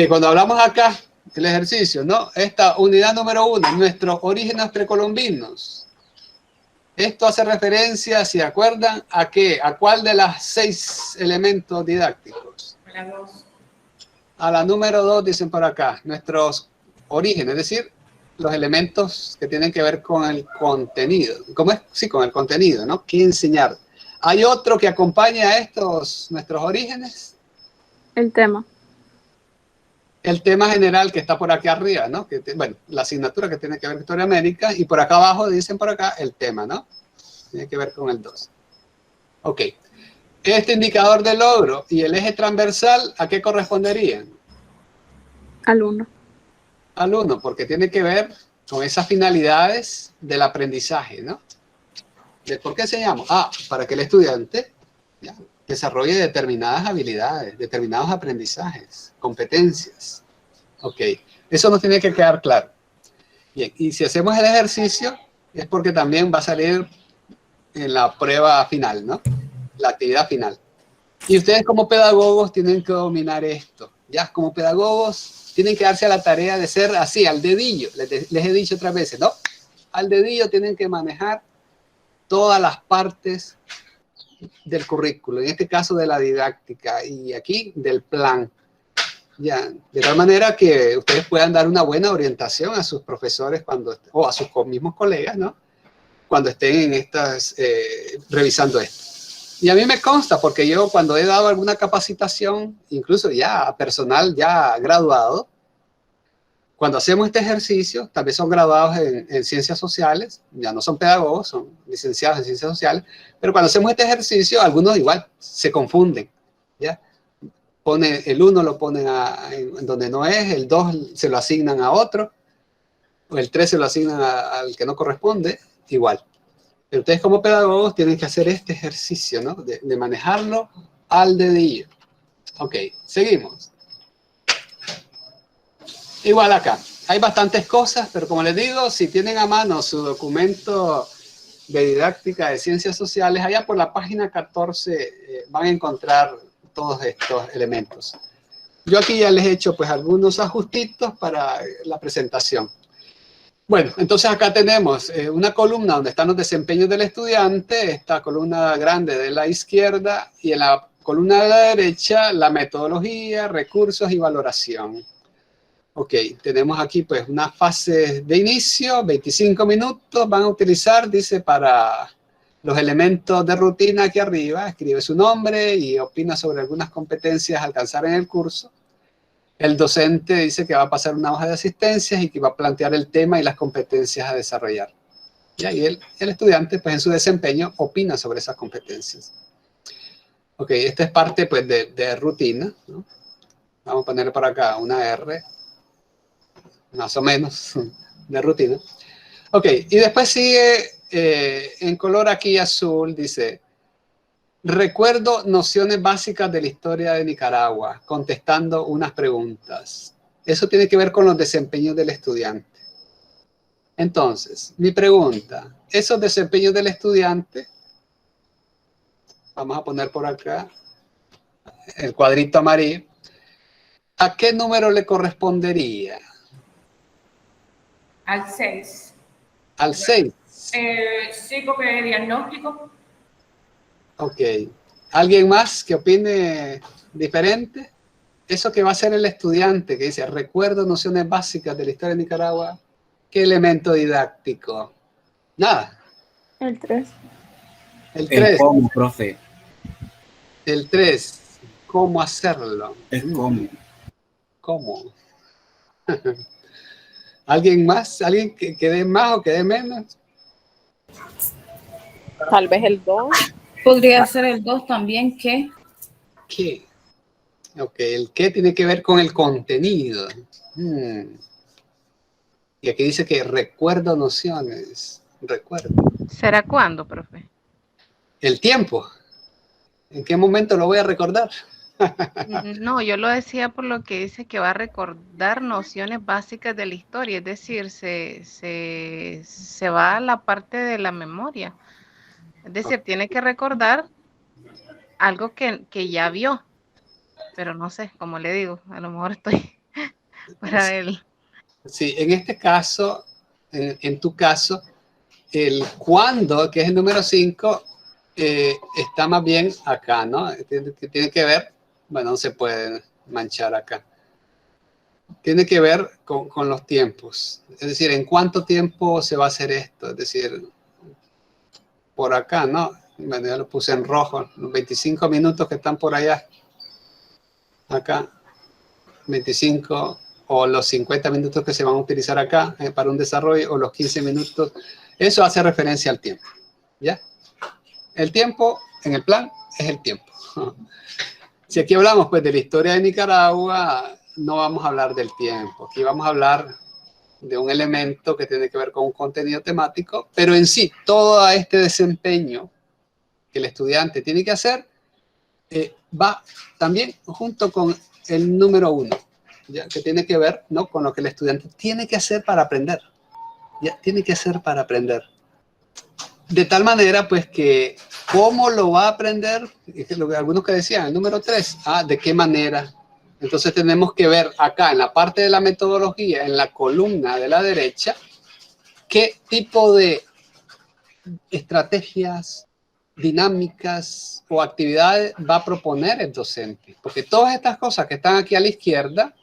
Cuando hablamos acá, el ejercicio, ¿no? Esta unidad número 1, nuestros orígenes precolombinos. Esto hace referencia, si acuerdan, ¿a qué? ¿A cuál de las 6 elementos didácticos? A la 2. A la número 2 dicen por acá, nuestros orígenes, es decir, los elementos que tienen que ver con el contenido. ¿Cómo es? Sí, con el contenido, ¿no? ¿Qué enseñar? ¿Hay otro que acompañe a nuestros orígenes? El tema. El tema general que está por aquí arriba, ¿no? Bueno, la asignatura que tiene que ver con Historia de América, y por acá abajo dicen por acá el tema, ¿no? Tiene que ver con el 2. Ok. Este indicador de logro y el eje transversal, ¿a qué corresponderían? Al 1. Al 1, porque tiene que ver con esas finalidades del aprendizaje, ¿no? ¿Por qué enseñamos? Para que el estudiante, ¿ya?, desarrolle determinadas habilidades, determinados aprendizajes, competencias. Ok, eso nos tiene que quedar claro. Bien, y si hacemos el ejercicio, es porque también va a salir en la prueba final, ¿no? La actividad final. Y ustedes como pedagogos tienen que dominar esto. Ya, como pedagogos tienen que darse a la tarea de ser así, al dedillo. Les he dicho otras veces, ¿no? Al dedillo tienen que manejar todas las partes del currículo, en este caso de la didáctica y aquí del plan. Ya, de tal manera que ustedes puedan dar una buena orientación a sus profesores o a sus mismos colegas, ¿no? Cuando estén en revisando esto. Y a mí me consta, porque yo cuando he dado alguna capacitación, incluso ya a personal ya graduado, cuando hacemos este ejercicio, también son graduados en ciencias sociales, ya no son pedagogos, son licenciados en ciencias sociales, pero cuando hacemos este ejercicio, algunos igual se confunden, ¿ya? El 1 lo ponen en donde no es, el 2 se lo asignan a otro, o el 3 se lo asignan al que no corresponde, igual. Pero ustedes como pedagogos tienen que hacer este ejercicio, ¿no? De manejarlo al dedillo. Ok, seguimos. Igual acá, hay bastantes cosas, pero como les digo, si tienen a mano su documento de didáctica de ciencias sociales, allá por la página 14 van a encontrar todos estos elementos. Yo aquí ya les he hecho pues algunos ajustitos para la presentación. Bueno, entonces acá tenemos una columna donde están los desempeños del estudiante, esta columna grande de la izquierda, y en la columna de la derecha la metodología, recursos y valoración. Ok, tenemos aquí pues una fase de inicio, 25 minutos van a utilizar, dice, para los elementos de rutina aquí arriba, escribe su nombre y opina sobre algunas competencias a alcanzar en el curso. El docente dice que va a pasar una hoja de asistencias y que va a plantear el tema y las competencias a desarrollar. Y el estudiante, pues en su desempeño, opina sobre esas competencias. Ok, esta es parte pues, de rutina, ¿no? Vamos a ponerle por acá una R, más o menos, de rutina. Ok, y después sigue en color aquí azul, dice, recuerdo nociones básicas de la historia de Nicaragua, contestando unas preguntas. Eso tiene que ver con los desempeños del estudiante. Entonces, mi pregunta, esos desempeños del estudiante, vamos a poner por acá el cuadrito amarillo, ¿a qué número le correspondería? Al 6. Al 6. Sí, porque diagnóstico. Ok. ¿Alguien más que opine diferente? Eso que va a hacer el estudiante, que dice, recuerdo nociones básicas de la historia de Nicaragua, ¿qué elemento didáctico? Nada. El 3. El 3. El cómo, profe. El 3. ¿Cómo hacerlo? Es cómo. ¿Cómo? ¿Alguien más? ¿Alguien que dé más o que dé menos? Tal vez el 2. Podría ser el 2 también, ¿qué? ¿Qué? Ok, el qué tiene que ver con el contenido. Y aquí dice que recuerdo nociones. Recuerdo. ¿Será cuándo, profe? El tiempo. ¿En qué momento lo voy a recordar? No, yo lo decía por lo que dice que va a recordar nociones básicas de la historia, es decir, se va a la parte de la memoria. Es decir, tiene que recordar algo que ya vio, pero no sé, como le digo, a lo mejor estoy para él. Sí, en este caso, en tu caso, el cuándo, que es el número 5, está más bien acá, ¿no? Tiene que ver, bueno, no se puede manchar acá. Tiene que ver con los tiempos. Es decir, ¿en cuánto tiempo se va a hacer esto? Es decir, por acá, ¿no? Bueno, ya lo puse en rojo. Los 25 minutos que están por allá. Acá. 25 o los 50 minutos que se van a utilizar acá para un desarrollo o los 15 minutos. Eso hace referencia al tiempo. ¿Ya? El tiempo en el plan es el tiempo. Si aquí hablamos pues de la historia de Nicaragua, no vamos a hablar del tiempo. Aquí vamos a hablar de un elemento que tiene que ver con un contenido temático, pero en sí, todo este desempeño que el estudiante tiene que hacer va también junto con el número 1, ¿ya? Que tiene que ver, ¿no?, con lo que el estudiante tiene que hacer para aprender. ¿Ya? Tiene que hacer para aprender. De tal manera, pues, que ¿cómo lo va a aprender? Es lo que algunos que decían, el número 3, ¿de qué manera? Entonces tenemos que ver acá en la parte de la metodología, en la columna de la derecha, qué tipo de estrategias, dinámicas o actividades va a proponer el docente. Porque todas estas cosas que están aquí a la izquierda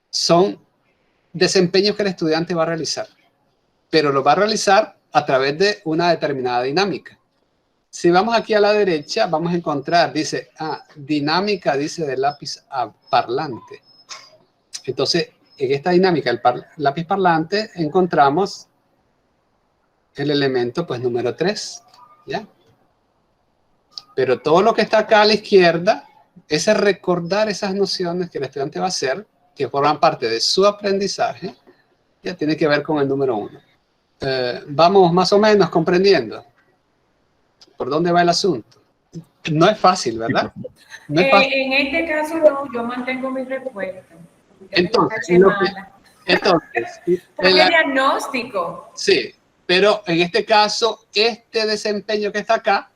son desempeños que el estudiante va a realizar. Pero lo va a realizar a través de una determinada dinámica. Si vamos aquí a la derecha, vamos a encontrar, dice, dinámica, dice, del lápiz parlante. Entonces, en esta dinámica del lápiz parlante encontramos el elemento, pues, número 3, ¿ya? Pero todo lo que está acá a la izquierda es recordar esas nociones que el estudiante va a hacer, que forman parte de su aprendizaje, ya tiene que ver con el número 1. Vamos más o menos comprendiendo por dónde va el asunto. No es fácil, ¿verdad? No es fácil. En este caso no, yo mantengo mi respuesta. Entonces, porque el diagnóstico. Sí, pero en este caso, este desempeño que está acá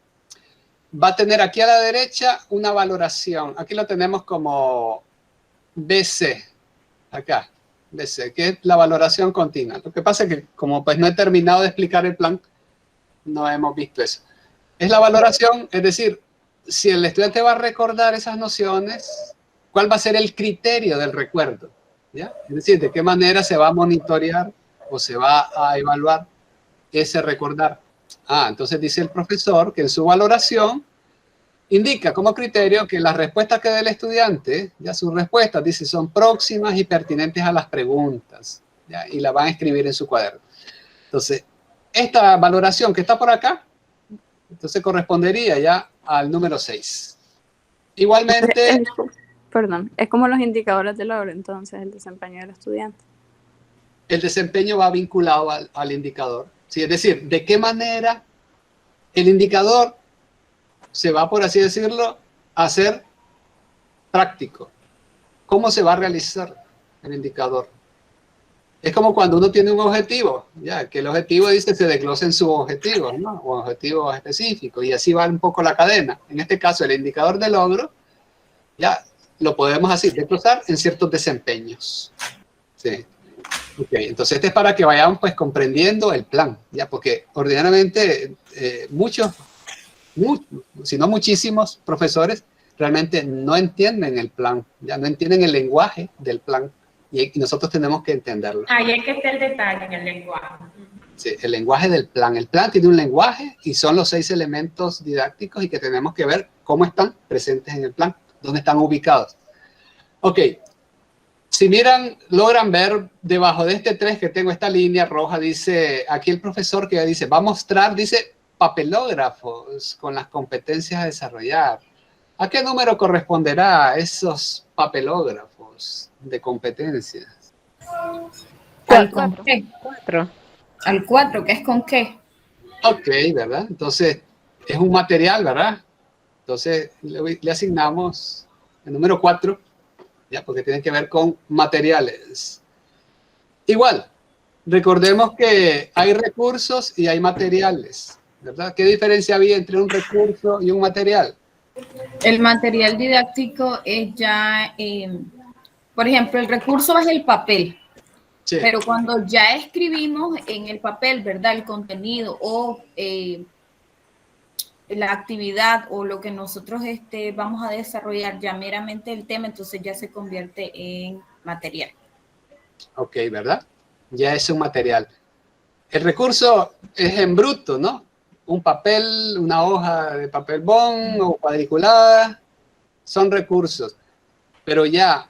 va a tener aquí a la derecha una valoración. Aquí lo tenemos como BC, acá, BC, que es la valoración continua. Lo que pasa es que como pues no he terminado de explicar el plan, no hemos visto eso. Es la valoración, es decir, si el estudiante va a recordar esas nociones, ¿cuál va a ser el criterio del recuerdo? ¿Ya? Es decir, ¿de qué manera se va a monitorear o se va a evaluar ese recordar? Entonces dice el profesor que en su valoración indica como criterio que las respuestas que dé el estudiante, ya sus respuestas, dice, son próximas y pertinentes a las preguntas, ¿ya? Y la van a escribir en su cuaderno. Entonces, esta valoración que está por acá, entonces correspondería ya al número 6. Igualmente... Perdón, es como los indicadores de logro, entonces, el desempeño del estudiante. El desempeño va vinculado al indicador. ¿Sí? Es decir, de qué manera el indicador se va, por así decirlo, a hacer práctico. ¿Cómo se va a realizar el indicador? Es como cuando uno tiene un objetivo, ya que el objetivo dice se desglosen sus objetivos, ¿no? O objetivos específicos, y así va un poco la cadena. En este caso, el indicador de logro, ya lo podemos así desglosar en ciertos desempeños. Sí. Okay, entonces este es para que vayamos pues comprendiendo el plan, ya, porque ordinariamente muchos, si no muchísimos profesores realmente no entienden el plan, ya no entienden el lenguaje del plan y nosotros tenemos que entenderlo. Ahí es que está el detalle en el lenguaje. Sí, el lenguaje del plan. El plan tiene un lenguaje y son los 6 elementos didácticos y que tenemos que ver cómo están presentes en el plan, dónde están ubicados. Ok. Si miran, logran ver debajo de este 3 que tengo esta línea roja, dice, aquí el profesor que dice, va a mostrar, dice, papelógrafos con las competencias a desarrollar. ¿A qué número corresponderá esos papelógrafos de competencias? Al 4. Al 4, ¿qué es con qué? Ok, ¿verdad? Entonces, es un material, ¿verdad? Entonces, le asignamos el número 4. Ya, porque tiene que ver con materiales. Igual, recordemos que hay recursos y hay materiales, ¿verdad? ¿Qué diferencia había entre un recurso y un material? El material didáctico es ya, por ejemplo, el recurso es el papel. Sí. Pero cuando ya escribimos en el papel, ¿verdad? El contenido o la actividad o lo que nosotros vamos a desarrollar ya meramente el tema, entonces ya se convierte en material. Ok, ¿verdad? Ya es un material. El recurso es en bruto, ¿no? Un papel, una hoja de papel bond o cuadriculada, son recursos. Pero ya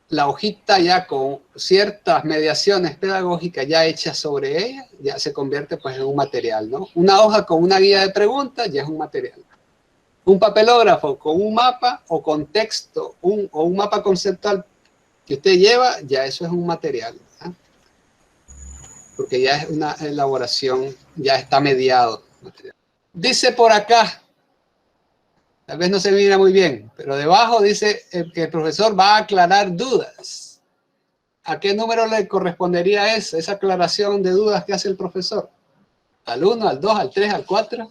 la hojita ya con ciertas mediaciones pedagógicas ya hechas sobre ella, ya se convierte pues en un material, ¿no? Una hoja con una guía de preguntas ya es un material. Un papelógrafo con un mapa o con texto o un mapa conceptual que usted lleva, ya eso es un material, ¿eh? Porque ya es una elaboración, ya está mediado. Material. Dice por acá, tal vez no se mira muy bien, pero debajo dice que el profesor va a aclarar dudas. ¿A qué número le correspondería esa aclaración de dudas que hace el profesor? ¿Al 1, al 2, al 3, al 4?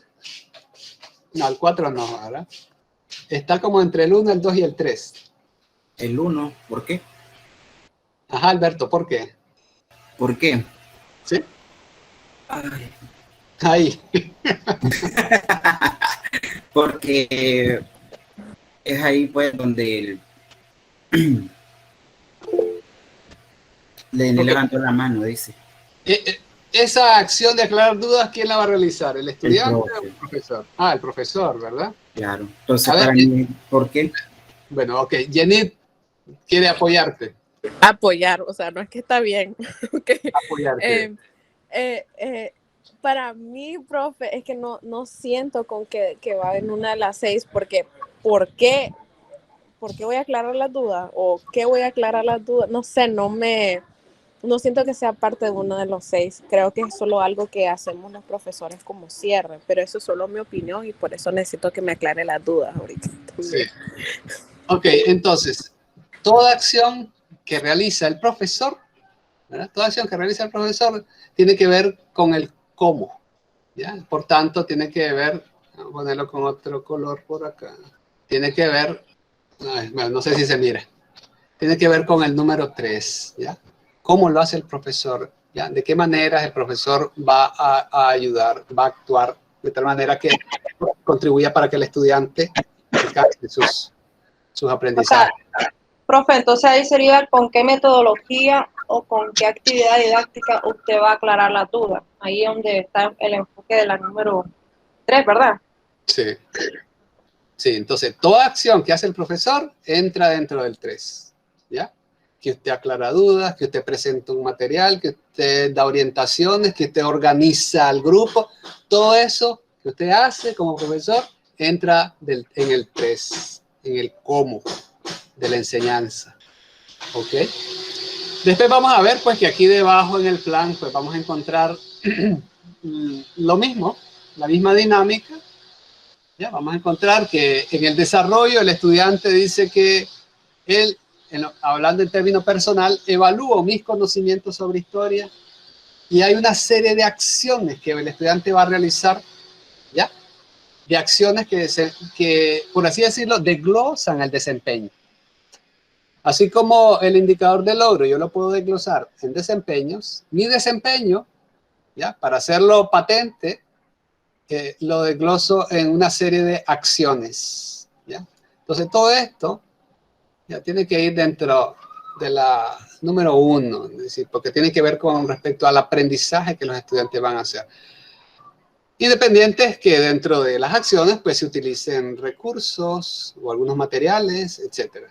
No, al 4 no, ¿verdad? Está como entre el 1, el 2 y el 3. El 1, ¿por qué? Ajá, Alberto, ¿por qué? ¿Por qué? ¿Sí? Ay. Ahí. Porque es ahí pues donde le levantó la mano, dice. Esa acción de aclarar dudas, ¿quién la va a realizar? ¿El estudiante o el profesor? Ah, el profesor, ¿verdad? Claro. Entonces, para mí, ¿por qué? Bueno, ok. Jenny quiere apoyarte. Apoyar, o sea, no es que está bien. Okay. Apoyarte. Para mí, profe, es que no siento con que va en una de las 6, porque ¿por qué voy a aclarar las dudas? ¿O qué voy a aclarar las dudas? No sé, no siento que sea parte de uno de los 6. Creo que es solo algo que hacemos los profesores como cierre, pero eso es solo mi opinión y por eso necesito que me aclare las dudas ahorita. Sí. Ok, entonces, toda acción que realiza el profesor, ¿verdad? Toda acción que realiza el profesor tiene que ver con el cómo, ¿ya? Por tanto, tiene que ver, vamos a ponerlo con otro color por acá, tiene que ver, bueno, no sé si se mira, tiene que ver con el número 3, ¿ya? ¿Cómo lo hace el profesor? ¿Ya? ¿De qué manera el profesor va a ayudar, va a actuar de tal manera que contribuya para que el estudiante alcance sus aprendizajes? Profe, entonces ahí sería con qué metodología o con qué actividad didáctica usted va a aclarar la duda. Ahí es donde está el enfoque de la número 3, ¿verdad? Sí. Sí, entonces toda acción que hace el profesor entra dentro del 3, ¿ya? Que usted aclara dudas, que usted presenta un material, que usted da orientaciones, que usted organiza al grupo. Todo eso que usted hace como profesor entra en el 3, en el cómo de la enseñanza. ¿Ok? Después vamos a ver, pues, que aquí debajo en el plan, pues, vamos a encontrar lo mismo, la misma dinámica. ¿Ya? Vamos a encontrar que en el desarrollo el estudiante dice que él, hablando en términos personal, evalúo mis conocimientos sobre historia y hay una serie de acciones que el estudiante va a realizar, ¿ya? De acciones que, por así decirlo, desglosan el desempeño. Así como el indicador de logro, yo lo puedo desglosar en desempeños. Mi desempeño, ¿ya? Para hacerlo patente, lo desgloso en una serie de acciones, ¿ya? Entonces, todo esto ya tiene que ir dentro de la número 1, es decir, porque tiene que ver con respecto al aprendizaje que los estudiantes van a hacer. Independiente es que dentro de las acciones, pues, se utilicen recursos o algunos materiales, etc.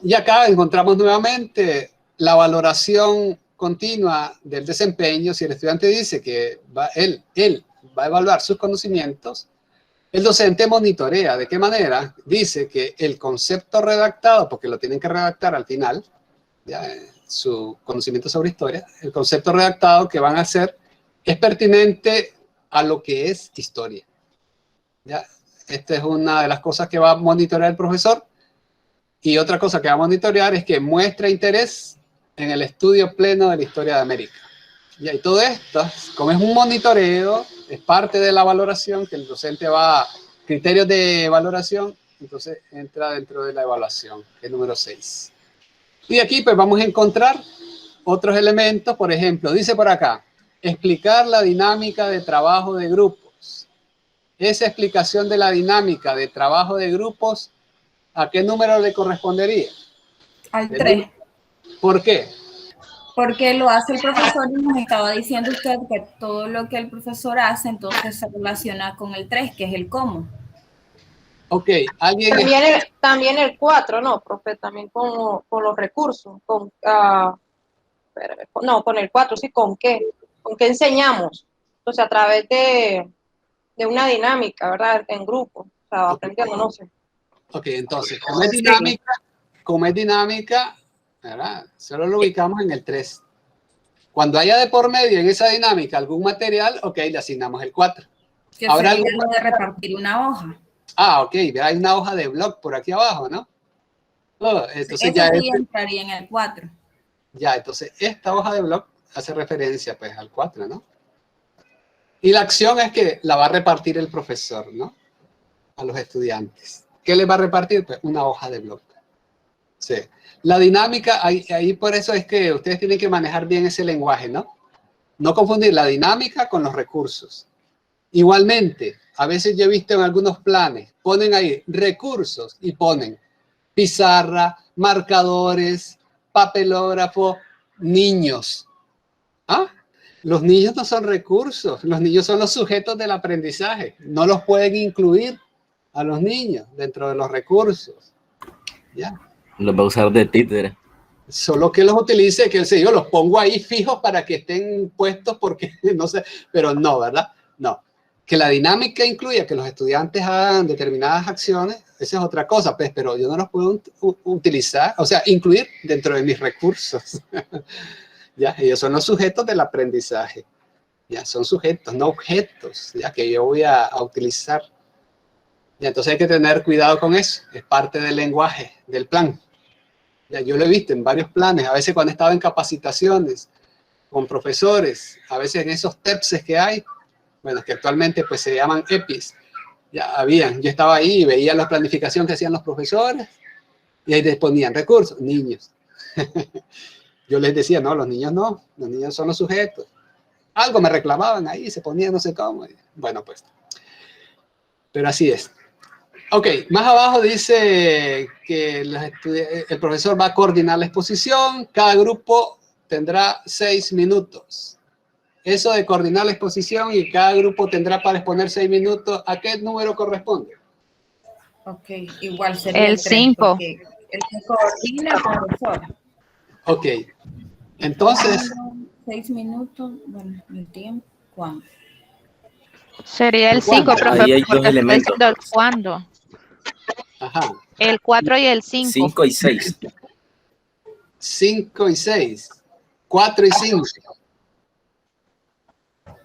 Y acá encontramos nuevamente la valoración continua del desempeño. Si el estudiante dice que él va a evaluar sus conocimientos, el docente monitorea. ¿De qué manera? Dice que el concepto redactado, porque lo tienen que redactar al final, ¿ya? Su conocimiento sobre historia, el concepto redactado que van a hacer es pertinente a lo que es historia, ¿ya? Esta es una de las cosas que va a monitorear el profesor. Y otra cosa que va a monitorear es que muestra interés en el estudio pleno de la historia de América. Y todo esto, como es un monitoreo, es parte de la valoración, que el docente va a criterios de valoración, entonces entra dentro de la evaluación, el número 6. Y aquí pues vamos a encontrar otros elementos, por ejemplo, dice por acá, explicar la dinámica de trabajo de grupos. Esa explicación de la dinámica de trabajo de grupos, ¿a qué número le correspondería? Al 3. ¿Por qué? Porque lo hace el profesor y nos estaba diciendo usted que todo lo que el profesor hace entonces se relaciona con el 3, que es el cómo. Ok, alguien... También el 4, ¿no, profe? También con los recursos. Con el 4, sí, ¿con qué? ¿Con qué enseñamos? Entonces, a través de una dinámica, ¿verdad? En grupo, o sea, aprendiendo, no sé. Ok, entonces, como es dinámica, ¿verdad? Solo lo ubicamos en el 3. Cuando haya de por medio en esa dinámica algún material, ok, le asignamos el 4. Que ahora sería lo de repartir una hoja. Ah, ok, hay una hoja de blog por aquí abajo, ¿no? Entonces ya entraría en el 4. Ya, entonces esta hoja de blog hace referencia pues al 4, ¿no? Y la acción es que la va a repartir el profesor, ¿no? A los estudiantes. ¿Qué les va a repartir? Pues una hoja de blog. Sí. La dinámica, ahí por eso es que ustedes tienen que manejar bien ese lenguaje, ¿no? No confundir la dinámica con los recursos. Igualmente, a veces yo he visto en algunos planes, ponen ahí recursos y ponen pizarra, marcadores, papelógrafo, niños. ¿Ah? Los niños no son recursos, los niños son los sujetos del aprendizaje. No los pueden incluir a los niños dentro de los recursos. ¿Ya? Los va a usar de títere. Solo que los utilice, que yo los pongo ahí fijos para que estén puestos porque no sé, pero no, ¿verdad? No. Que la dinámica incluya que los estudiantes hagan determinadas acciones, esa es otra cosa, pues, pero yo no los puedo utilizar, o sea, incluir dentro de mis recursos. ¿Ya? Ellos son los sujetos del aprendizaje. Ya, son sujetos, no objetos, ya que yo voy a utilizar. Ya, entonces hay que tener cuidado con eso, es parte del lenguaje, del plan. Ya, yo lo he visto en varios planes, a veces cuando he estado en capacitaciones con profesores, a veces en esos TEPS que hay, bueno, que actualmente pues se llaman EPIs, ya habían, yo estaba ahí y veía la planificación que hacían los profesores y ahí les ponían recursos, niños. Yo les decía, no, los niños no, los niños son los sujetos. Algo me reclamaban ahí, se ponían no sé cómo. Bueno, pues, pero así es. Ok, más abajo dice que el profesor va a coordinar la exposición. Cada grupo tendrá 6 minutos. Eso de coordinar la exposición y cada grupo tendrá para exponer 6 minutos, ¿a qué número corresponde? Ok, igual sería El 3, 5. porque el que coordina el profesor. Ok, entonces... 6 minutos, bueno, el tiempo, ¿cuándo? Sería el ¿El cuándo? 5, profe, Ahí hay dos porque estoy elementos. diciendo el cuándo. Ajá. El 4 y el 5. 5 y 6. 5 y 6. 4 y 5.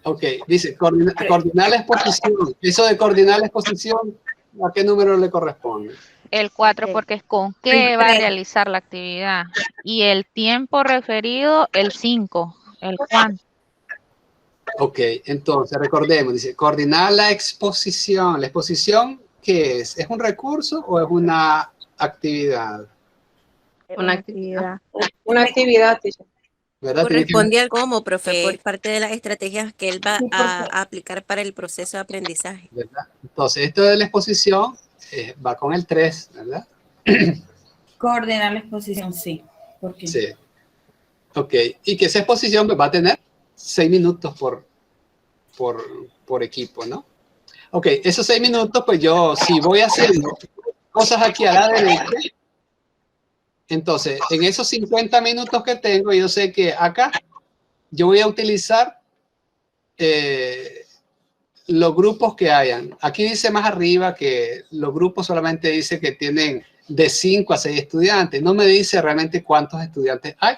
Ok, dice coordinar la exposición. Eso de coordinar la exposición, ¿a qué número le corresponde? El 4 porque es con qué va a realizar la actividad. Y el tiempo referido, el 5. El cuánto. Ok, entonces recordemos, dice coordinar la exposición. ¿La exposición qué es? ¿Es un recurso o es una actividad? Una actividad. Una actividad, teacher. ¿Verdad? Corresponde al cómo, profe, por parte de las estrategias que él va a aplicar para el proceso de aprendizaje. ¿Verdad? Entonces, esto de la exposición va con el 3, ¿verdad? Coordinar la exposición, sí. ¿Por qué? Sí. Ok, y que esa exposición va a tener 6 minutos por equipo, ¿no? Ok, esos 6 minutos, pues yo, si voy haciendo cosas aquí a la derecha, entonces, en esos 50 minutos que tengo, yo sé que acá yo voy a utilizar los grupos que hayan. Aquí dice más arriba que los grupos solamente dice que tienen de 5 a 6 estudiantes. No me dice realmente cuántos estudiantes hay.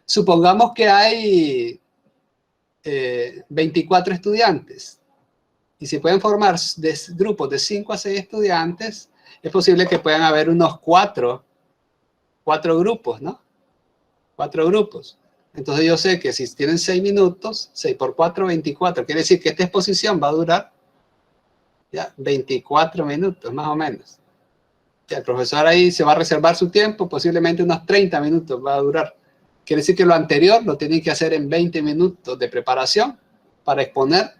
Supongamos que hay 24 estudiantes. Y si pueden formar grupos de 5 a 6 estudiantes, es posible que puedan haber unos 4 grupos, ¿no? 4 grupos. Entonces yo sé que si tienen 6 minutos, 6 por 4, 24. Quiere decir que esta exposición va a durar ya 24 minutos, más o menos. Ya, el profesor ahí se va a reservar su tiempo, posiblemente unos 30 minutos va a durar. Quiere decir que lo anterior lo tienen que hacer en 20 minutos de preparación para exponer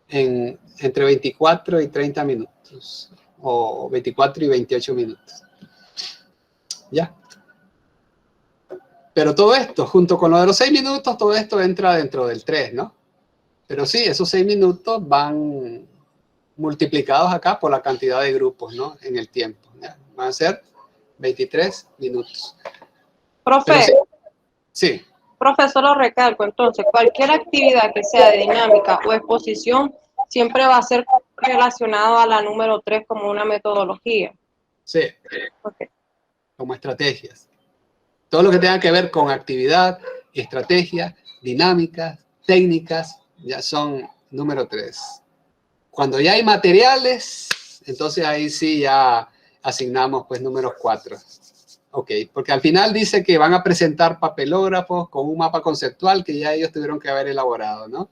entre 24 y 30 minutos. O 24 y 28 minutos. Ya. Pero todo esto, junto con lo de los 6 minutos, todo esto entra dentro del 3, ¿no? Pero sí, esos 6 minutos van multiplicados acá por la cantidad de grupos, ¿no? En el tiempo. ¿Ya? Van a ser 23 minutos. Profe, sí. Profe, solo recalco, entonces, cualquier actividad que sea de dinámica o exposición siempre va a ser relacionado a la número 3 como una metodología. Sí. Okay. Como estrategias. Todo lo que tenga que ver con actividad, estrategia, dinámicas, técnicas, ya son número 3. Cuando ya hay materiales, entonces ahí sí ya asignamos pues números 4. Ok, porque al final dice que van a presentar papelógrafos con un mapa conceptual que ya ellos tuvieron que haber elaborado, ¿no?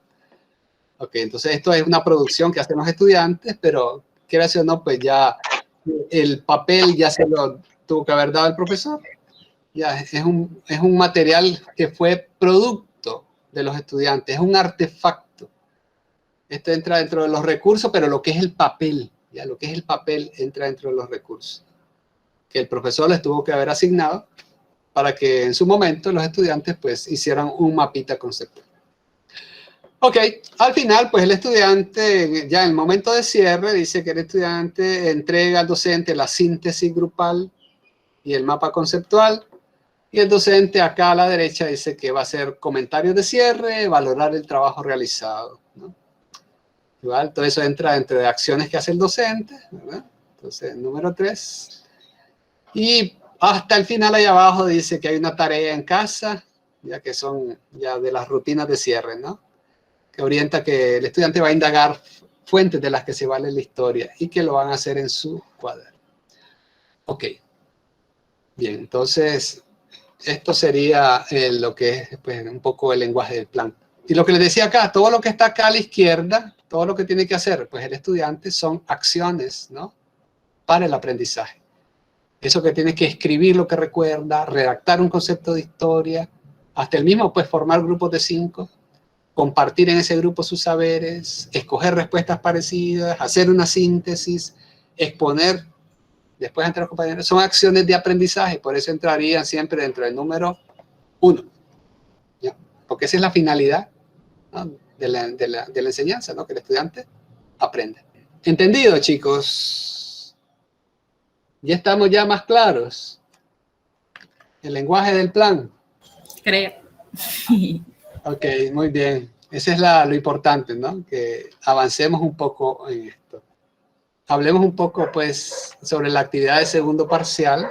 Ok, entonces esto es una producción que hacen los estudiantes, pero quieras o no, pues ya el papel ya se lo tuvo que haber dado el profesor. Ya, es un material que fue producto de los estudiantes, es un artefacto. Esto entra dentro de los recursos, pero lo que es el papel, ya lo que es el papel entra dentro de los recursos que el profesor les tuvo que haber asignado para que en su momento los estudiantes pues hicieran un mapita conceptual. Ok, al final pues el estudiante, ya en el momento de cierre, dice que el estudiante entrega al docente la síntesis grupal y el mapa conceptual. Y el docente acá a la derecha dice que va a hacer comentarios de cierre, valorar el trabajo realizado, ¿no? Igual, todo eso entra entre acciones que hace el docente, ¿verdad? Entonces, número 3. Y hasta el final ahí abajo dice que hay una tarea en casa, ya que son ya de las rutinas de cierre, ¿no? Que orienta que el estudiante va a indagar fuentes de las que se vale la historia y que lo van a hacer en su cuaderno. Ok. Bien, entonces... esto sería lo que es pues, un poco el lenguaje del plan. Y lo que les decía acá, todo lo que está acá a la izquierda, todo lo que tiene que hacer pues, el estudiante son acciones, ¿no? Para el aprendizaje. Eso que tiene que escribir lo que recuerda, redactar un concepto de historia, hasta el mismo pues formar grupos de 5, compartir en ese grupo sus saberes, escoger respuestas parecidas, hacer una síntesis, exponer después entre los compañeros, son acciones de aprendizaje, por eso entrarían siempre dentro del número 1, ¿ya? Porque esa es la finalidad, ¿no? de la enseñanza, ¿no? Que el estudiante aprenda. ¿Entendido, chicos? ¿Ya estamos ya más claros? El lenguaje del plan. Creo. Ok, muy bien. Ese es lo importante, ¿no? Que avancemos un poco en esto. Hablemos un poco, pues, sobre la actividad de segundo parcial.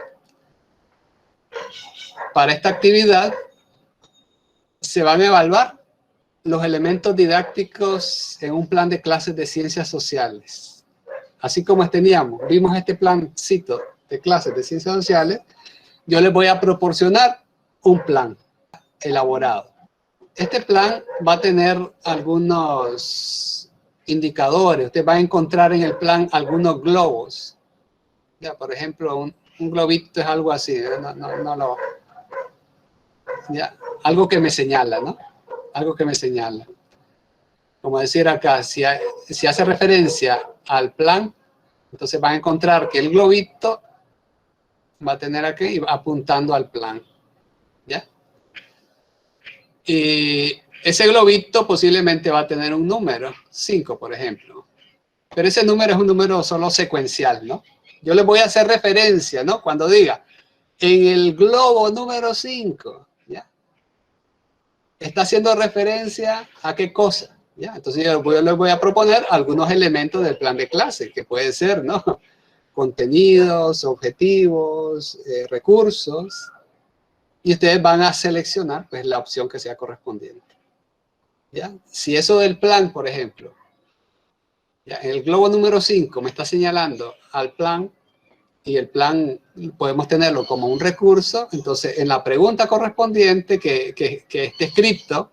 Para esta actividad se van a evaluar los elementos didácticos en un plan de clases de ciencias sociales. Así como vimos este plancito de clases de ciencias sociales, yo les voy a proporcionar un plan elaborado. Este plan va a tener algunos indicadores. Usted va a encontrar en el plan algunos globos. Ya, por ejemplo, un globito es algo así. Ya, algo que me señala, ¿no? Algo que me señala. Como decir acá, si hace referencia al plan, entonces va a encontrar que el globito va a tener aquí apuntando al plan. ¿Ya? Y ese globito posiblemente va a tener un número, 5 por ejemplo. Pero ese número es un número solo secuencial, ¿no? Yo les voy a hacer referencia, ¿no? Cuando diga, en el globo número 5, ¿ya? Está haciendo referencia a qué cosa, ¿ya? Entonces yo les voy a proponer algunos elementos del plan de clase, que puede ser, ¿no? Contenidos, objetivos, recursos. Y ustedes van a seleccionar, pues, la opción que sea correspondiente. ¿Ya? Si eso del plan, por ejemplo, ¿ya? En el globo número 5 me está señalando al plan, y el plan podemos tenerlo como un recurso, entonces en la pregunta correspondiente que esté escrito,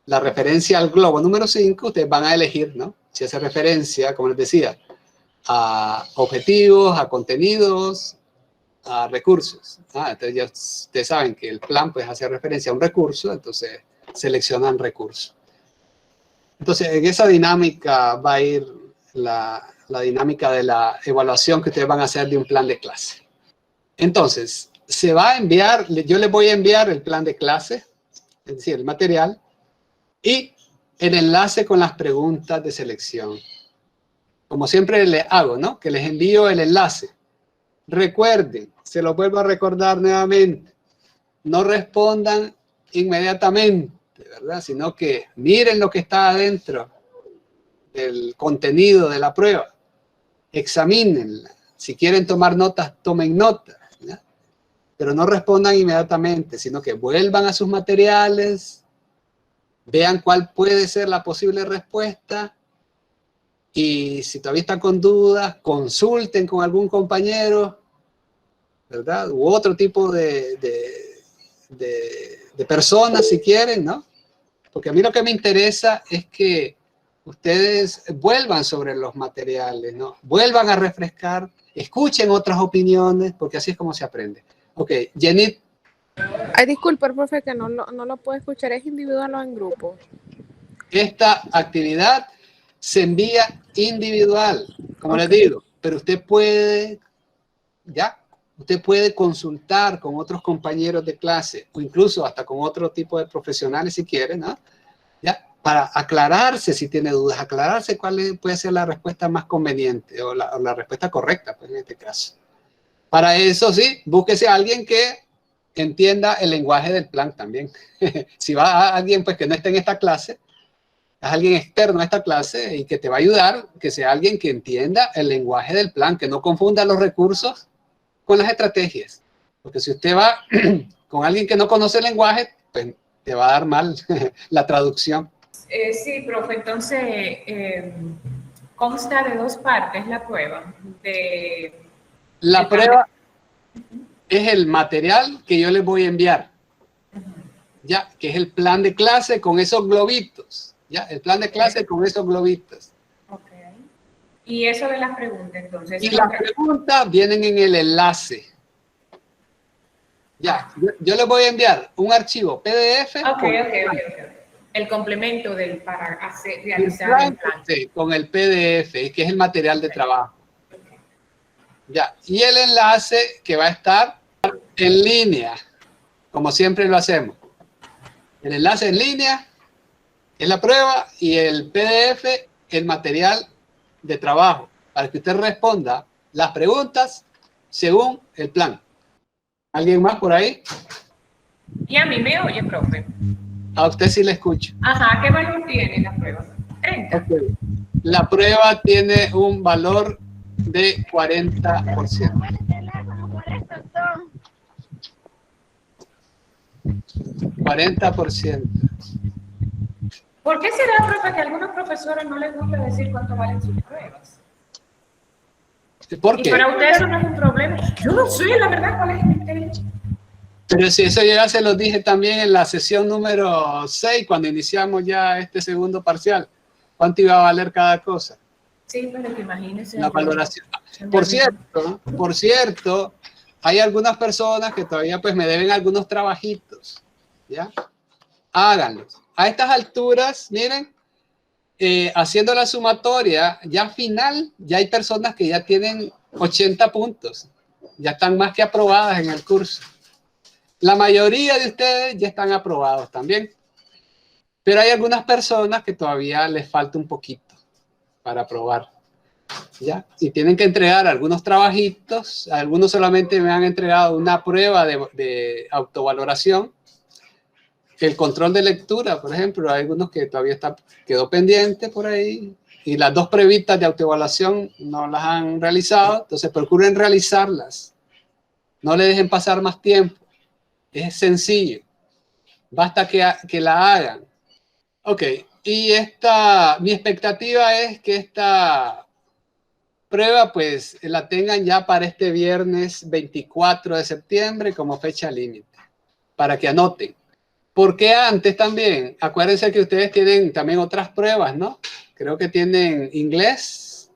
la referencia al globo número 5, ustedes van a elegir, ¿no? Si hace referencia, como les decía, a objetivos, a contenidos, a recursos. Entonces ya ustedes saben que el plan pues hace referencia a un recurso, entonces seleccionan recurso. Entonces en esa dinámica va a ir la dinámica de la evaluación que ustedes van a hacer de un plan de clase. Entonces, se va a enviar, yo les voy a enviar el plan de clase, es decir, el material, y el enlace con las preguntas de selección. Como siempre les hago, ¿no? Que les envío el enlace. Recuerden, se lo vuelvo a recordar nuevamente, no respondan inmediatamente, ¿verdad? Sino que miren lo que está adentro del contenido de la prueba, examínenla. Si quieren tomar notas, tomen notas, ¿ya? Pero no respondan inmediatamente, sino que vuelvan a sus materiales, vean cuál puede ser la posible respuesta, y si todavía están con dudas, consulten con algún compañero, ¿verdad? U otro tipo de personas, si quieren, ¿no? Porque a mí lo que me interesa es que ustedes vuelvan sobre los materiales, ¿no? Vuelvan a refrescar, escuchen otras opiniones, porque así es como se aprende. Ok, Jenny. Ay, disculpa, profe, que no lo puedo escuchar. ¿Es individual o en grupo? Esta actividad se envía individual, como les digo, pero usted puede, ¿ya? Usted puede consultar con otros compañeros de clase, o incluso hasta con otro tipo de profesionales si quieren, ¿no? ¿Ya? Para aclararse si tiene dudas, aclararse cuál puede ser la respuesta más conveniente o la respuesta correcta, pues, en este caso. Para eso sí, búsquese a alguien que entienda el lenguaje del plan también. Si va a alguien pues, que no esté en esta clase, es alguien externo a esta clase y que te va a ayudar, que sea alguien que entienda el lenguaje del plan, que no confunda los recursos con las estrategias. Porque si usted va con alguien que no conoce el lenguaje, pues te va a dar mal la traducción. Sí, profe, entonces consta de 2 partes la prueba. La prueba es el material que yo les voy a enviar, ya, que es el plan de clase con esos globitos, ya, el plan de clase con esos globitos. Okay. Y eso de las preguntas, entonces. Y las preguntas vienen en el enlace. Ya, yo les voy a enviar un archivo PDF. Ok. El complemento para realizar el plan. Sí, con el PDF, que es el material de trabajo. Ya, y el enlace que va a estar en línea, como siempre lo hacemos. El enlace en línea es la prueba y el PDF, el material de trabajo, para que usted responda las preguntas según el plan. ¿Alguien más por ahí? Y a mí me oye, profe. A usted sí le escucho. Ajá, ¿qué valor tiene la prueba? 30. Okay. La prueba tiene un valor de 40%. 40%. ¿Por qué será, profe, que a algunos profesores no les gusta decir cuánto valen sus pruebas? ¿Por qué? Y para ustedes eso no es un problema. Yo no sé, la verdad, cuál es el criterio. Pero si eso ya se lo dije también en la sesión número 6, cuando iniciamos ya este segundo parcial. ¿Cuánto iba a valer cada cosa? Sí, pero que imagínense. La valoración. Por cierto, hay algunas personas que todavía pues me deben algunos trabajitos. ¿Ya? Háganlos. A estas alturas, miren, haciendo la sumatoria, ya final, ya hay personas que ya tienen 80 puntos. Ya están más que aprobadas en el curso. La mayoría de ustedes ya están aprobados también. Pero hay algunas personas que todavía les falta un poquito para aprobar. ¿Ya? Y tienen que entregar algunos trabajitos. Algunos solamente me han entregado una prueba de autovaloración. El control de lectura, por ejemplo, hay algunos que todavía quedó pendiente por ahí. Y las 2 pruebitas de autoevaluación no las han realizado. Entonces procuren realizarlas. No le dejen pasar más tiempo. Es sencillo. Basta que la hagan. Ok. Y mi expectativa es que esta prueba pues la tengan ya para este viernes 24 de septiembre como fecha límite. Para que anoten. Porque antes también, acuérdense que ustedes tienen también otras pruebas, ¿no? Creo que tienen inglés,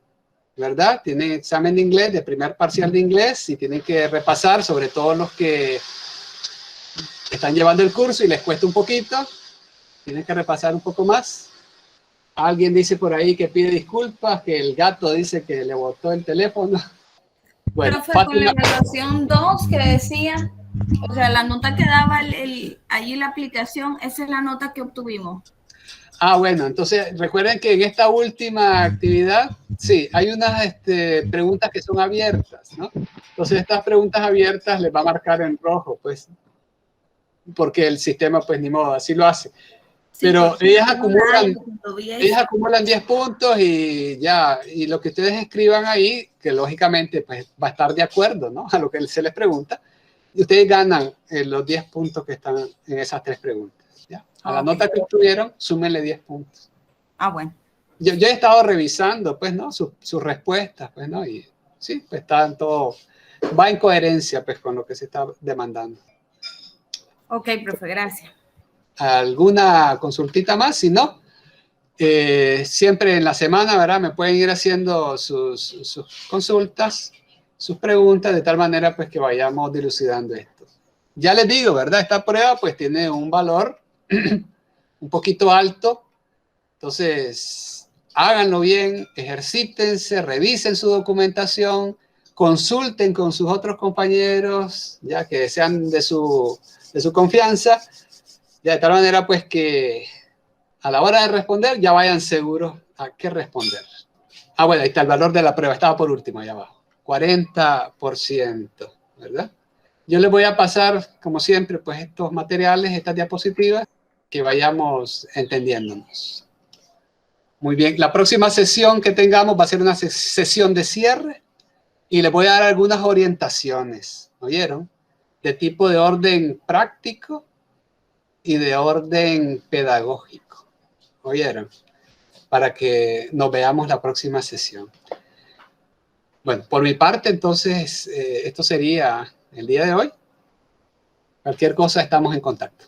¿verdad? Tienen examen de inglés, de primer parcial de inglés, y tienen que repasar, sobre todo los que están llevando el curso y les cuesta un poquito. Tienen que repasar un poco más. Alguien dice por ahí que pide disculpas, que el gato dice que le botó el teléfono. Bueno, Profe, con la evaluación 2 que decía, o sea, la nota que daba allí la aplicación, esa es la nota que obtuvimos. Ah, bueno, entonces recuerden que en esta última actividad, sí, hay unas preguntas que son abiertas, ¿no? Entonces estas preguntas abiertas les va a marcar en rojo, pues, porque el sistema, pues, ni modo, así lo hace. Sí, pero ellas acumulan 10 puntos y ya, y lo que ustedes escriban ahí, que lógicamente, pues, va a estar de acuerdo, ¿no? A lo que se les pregunta, y ustedes ganan los 10 puntos que están en esas 3 preguntas. ¿Ya? A la nota que obtuvieron, súmenle 10 puntos. Ah, bueno. Yo he estado revisando, pues, ¿no? Sus respuestas, pues, ¿no? Y sí, pues, está todo, va en coherencia, pues, con lo que se está demandando. Ok, profe, gracias. ¿Alguna consultita más? Si no, siempre en la semana, ¿verdad? Me pueden ir haciendo sus consultas, sus preguntas, de tal manera, pues, que vayamos dilucidando esto. Ya les digo, ¿verdad? Esta prueba, pues, tiene un valor un poquito alto. Entonces, háganlo bien, ejercítense, revisen su documentación, consulten con sus otros compañeros, ya que sean de su confianza, ya de tal manera pues que a la hora de responder ya vayan seguros a qué responder. Ah, bueno, ahí está el valor de la prueba, estaba por último allá abajo, 40%, ¿verdad? Yo les voy a pasar, como siempre, pues estos materiales, estas diapositivas, que vayamos entendiéndonos. Muy bien, la próxima sesión que tengamos va a ser una sesión de cierre y les voy a dar algunas orientaciones, ¿oyeron? De tipo de orden práctico y de orden pedagógico, ¿oyeron? Para que nos veamos la próxima sesión. Bueno, por mi parte, entonces, esto sería el día de hoy. Cualquier cosa, estamos en contacto.